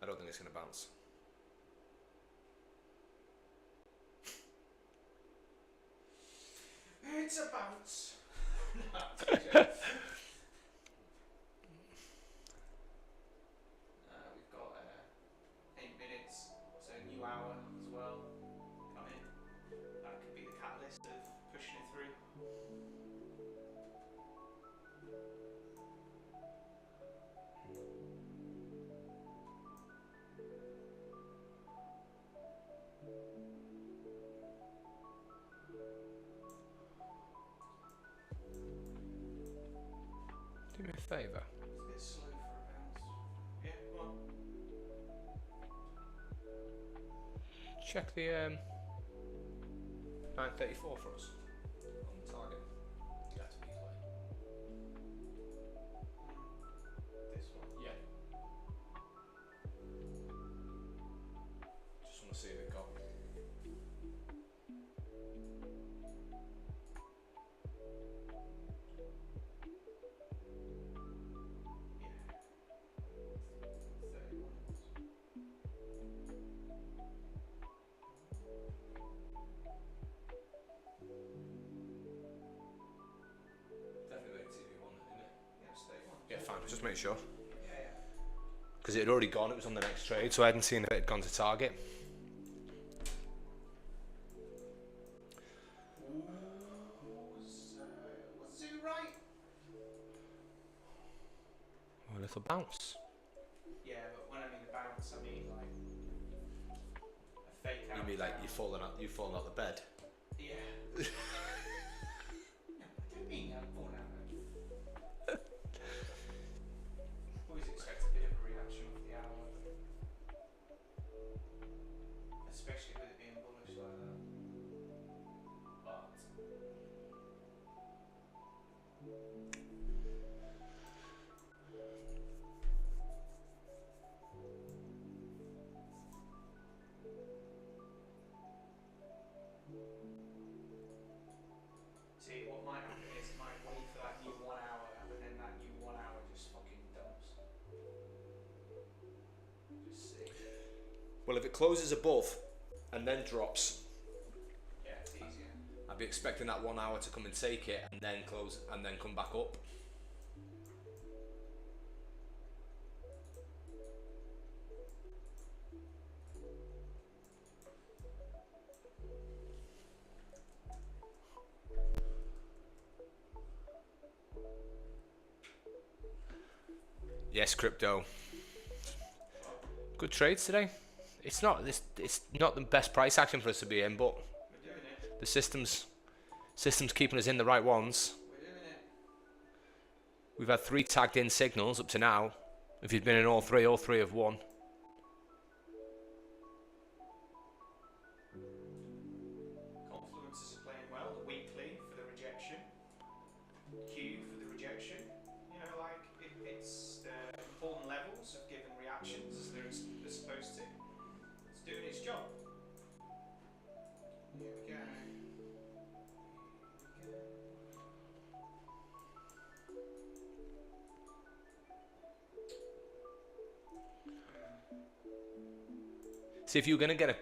I don't think it's going to bounce. It's a bounce. We've got 8 minutes, so a new hour as well coming. That could be the catalyst of pushing it through. Do me a favour. It's a bit slow for a bounce. Yeah, go on. Check the 934 for us on the target. Yeah, to be clear. This one. Yeah. Just want to see if it got. Definitely TV one, isn't it? Yeah, stay on. Yeah, fine. Just make sure. Yeah. Because it had already gone. It was on the next trade, so I hadn't seen if it had gone to target. Was Zoo right? Oh, a little bounce. Yeah, but when I mean a bounce, I mean like a fake out. You mean like down. you've fallen out the bed? Yeah. No, I don't mean I'm born out. Always expect a bit of a reaction off the hour, especially with it being bullish like that. But see, what might happen is it might wait for that new 1 hour, and then that new 1 hour just fucking dumps. Just see. Well, if it closes above and then drops, Yeah, it's easier. I'd be expecting that 1 hour to come and take it and then close and then come back up. Yes, crypto. Good trades today. It's not the best price action for us to be in, but We're doing it. the system's keeping us in the right ones. We're doing it. We've had 3 tagged in signals up to now. If you've been in all three have won. Confluences are playing well. The weekly for the rejection. Q for the rejection. You know, like it's the important levels of given reactions as they're supposed to. It's doing its job. Here we go. See, if you're gonna get a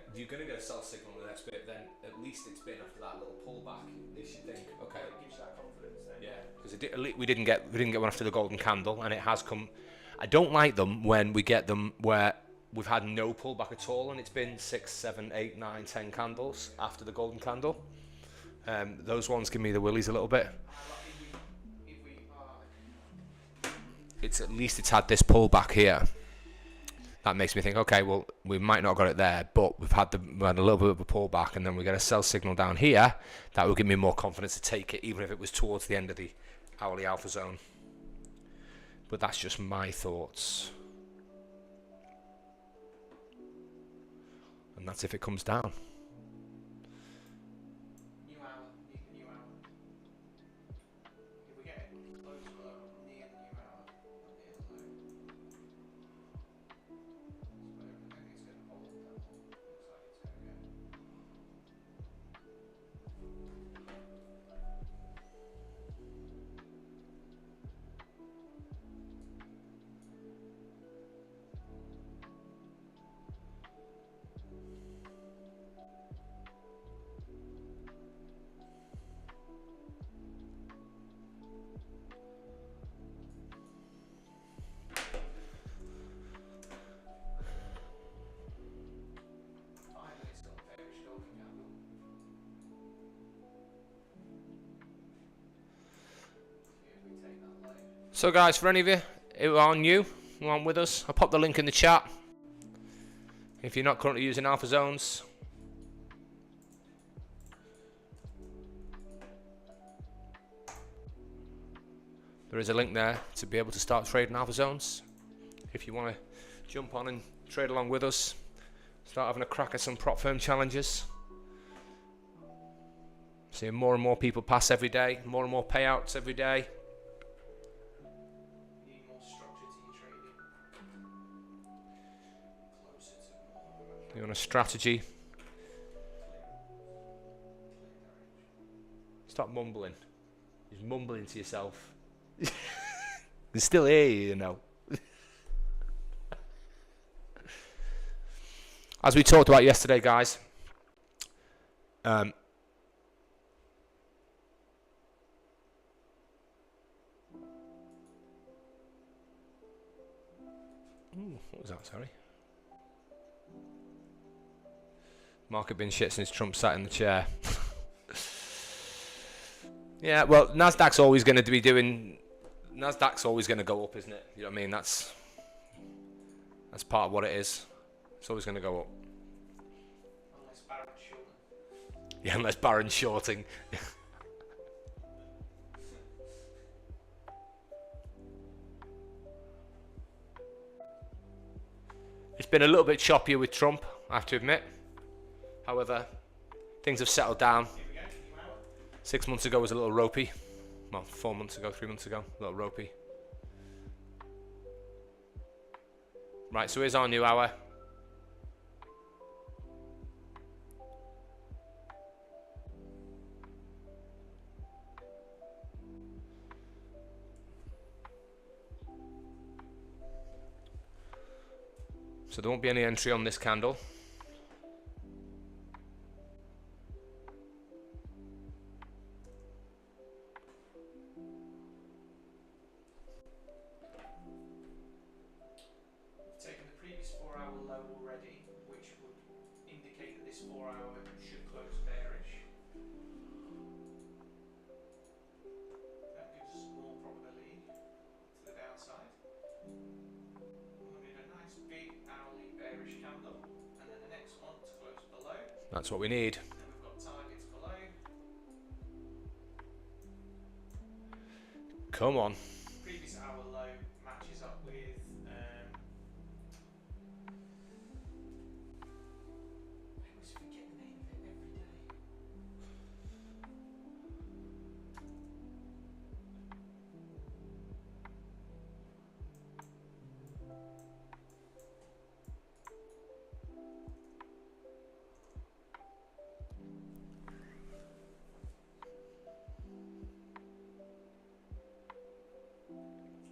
sell signal in the next bit, then at least it's been after that little pullback. They should think, okay, It gives you that confidence then. yeah, because we didn't get one after the golden candle, and it has come. I don't like them when we get them where we've had no pullback at all, and it's been 6, 7, 8, 9, 10 candles after the golden candle. Those ones give me the willies a little bit. If we are It's at least it's had this pullback here. That makes me think, okay, well, we might not have got it there, but we had a little bit of a pullback, and then we get a sell signal down here. That will give me more confidence to take it, even if it was towards the end of the hourly alpha zone. But that's just my thoughts. And that's if it comes down. New hour, need the new hour. If we get it close below near the new hour, not near the low. But I don't think it's going to hold that long. Looks like it's going to go. So guys, for any of you who are new, who aren't with us, I'll pop the link in the chat. If you're not currently using AlphaZones, there is a link there to be able to start trading AlphaZones. If you want to jump on and trade along with us, start having a crack at some prop firm challenges. Seeing more and more people pass every day, more and more payouts every day. Need more structure to your trading. Closer to more. You want a strategy? Stop mumbling. Just mumbling to yourself. They're still here, you know. As we talked about yesterday, guys, ooh, what was that, sorry? Mark had been shit since Trump sat in the chair. Yeah, well, Nasdaq's always going to be doing... Nasdaq's always going to go up, isn't it? You know what I mean? That's part of what it is. It's always going to go up. Unless Barron's shorting. Yeah, unless Barron's shorting. It's been a little bit choppier with Trump, I have to admit. However, things have settled down. Here we go, new hour. 6 months ago was a little ropey. Well, 4 months ago, 3 months ago, a little ropey. Right, so here's our new hour. So there won't be any entry on this candle. Taken the previous 4 hour low already, which would indicate that this 4 hour should close bearish. That gives us more probability to the downside. We'll need a nice big hourly bearish candle, and then the next one to close below. That's what we need. Then we've got targets below. Come on. Previous hour low matches up with I always forget the name of it every day.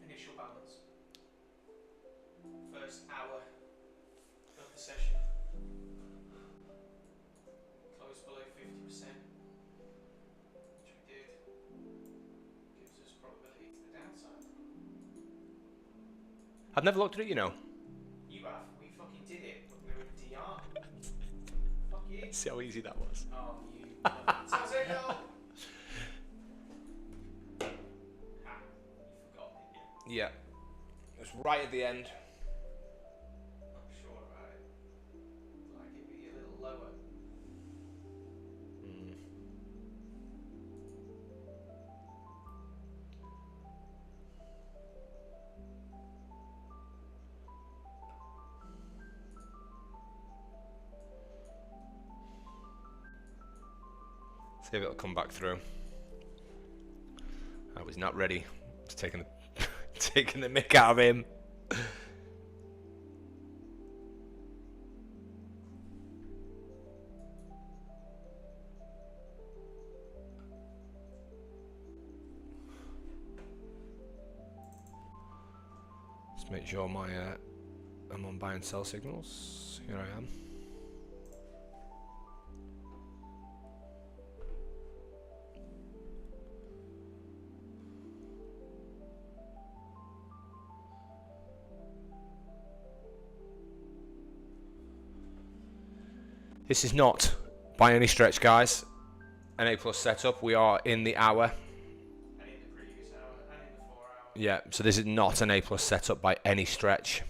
Initial balance. First hour of the session. Close below 50%, which we did. Gives us probability to the downside. I've never looked at it, you know. You have. We fucking did it. We were DR. Fuck you. See how easy that was. Oh, you. Sounds like no. Ha. You forgot, didn't you? Yeah. It's right at the end. Not sure about it. Like it'd be a little lower. See if it'll come back through. I was not ready. It's taking the taking the mick out of him. Let's make sure my I'm on buy and sell signals. Here I am. This is not, by any stretch, guys, an A+ setup. We are in the hour. And in the previous hour, and in the 4 hour. Yeah, so this is not an A+ setup by any stretch.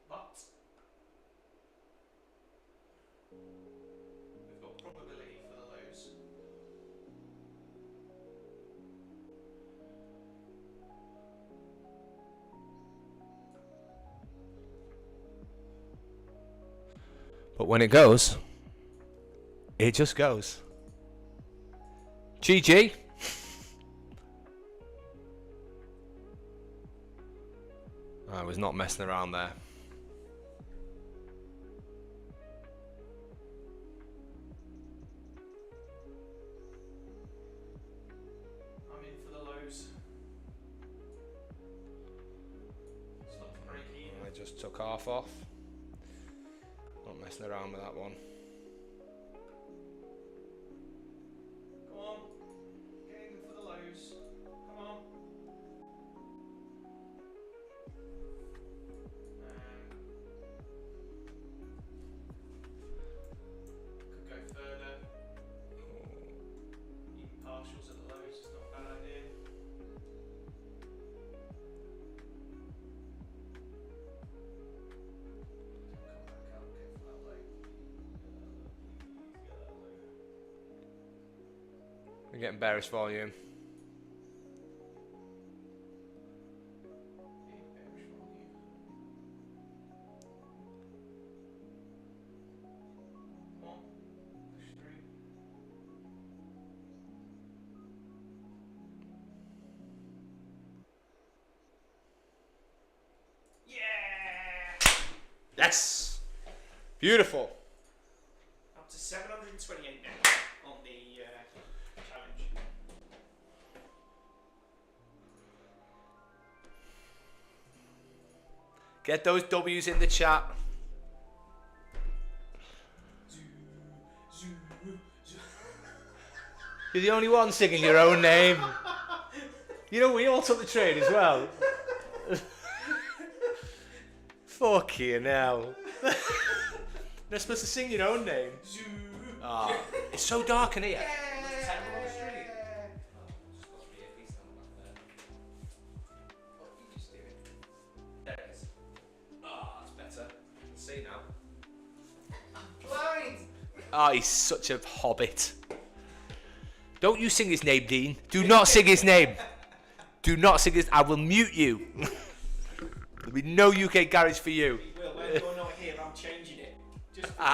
But we've got probability for the lows. But when it goes, it just goes. GG. I was not messing around there. I'm in for the lows. Stop to break even. I just took half off. Not messing around with that one. Come on. Get in for the lows. Come on. Could go further. Even partials at the lows is not a bad idea. Come back up, go for that low. Get that low. We're getting bearish volume. Big bearish volume. Come on, push through. Yeah! Yes! Beautiful. Up to 728 now on the challenge. Get those W's in the chat. You're the only one singing your own name. You know, we all took the trade as well. Fucking hell. You're supposed to sing your own name. Ah, it's so dark in here. There it is. Ah, that's better. I can see now. Blind! Ah, he's such a hobbit. Don't you sing his name, Dean. Do not sing his name. Do not sing his... I will mute you. There'll be no UK garage for you. We will. When you're not here, I'm changing it. Just for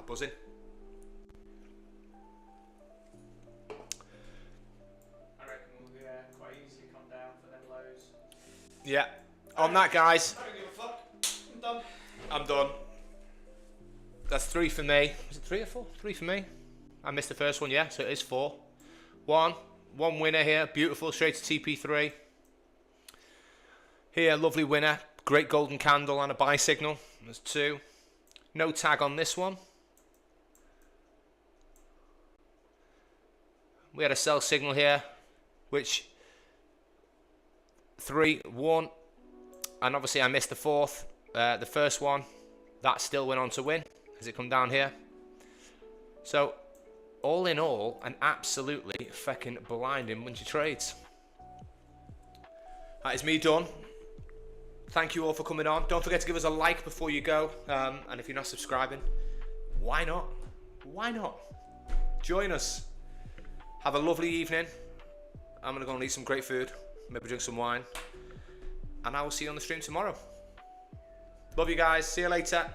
Buzzing. I reckon we'll quite easily come down for them lows. Yeah. On that, guys, I don't give a fuck. I'm done. I'm done. That's 3 for me. Was it 3 or 4? 3 for me. I missed the first one, yeah, so it is 4. One winner here. Beautiful, straight to TP3. Here, lovely winner. Great golden candle and a buy signal. There's 2. No tag on this one. We had a sell signal here, which 3, 1, and obviously I missed the 4th. The first one, that still went on to win. Has it come down here? So, all in all, an absolutely fucking blinding bunch of trades. That is me done. Thank you all for coming on. Don't forget to give us a like before you go. And if you're not subscribing, why not? Why not? Join us. Have a lovely evening. I'm going to go and eat some great food. maybe drink some wine, and I will see you on the stream tomorrow. Love you guys. See you later.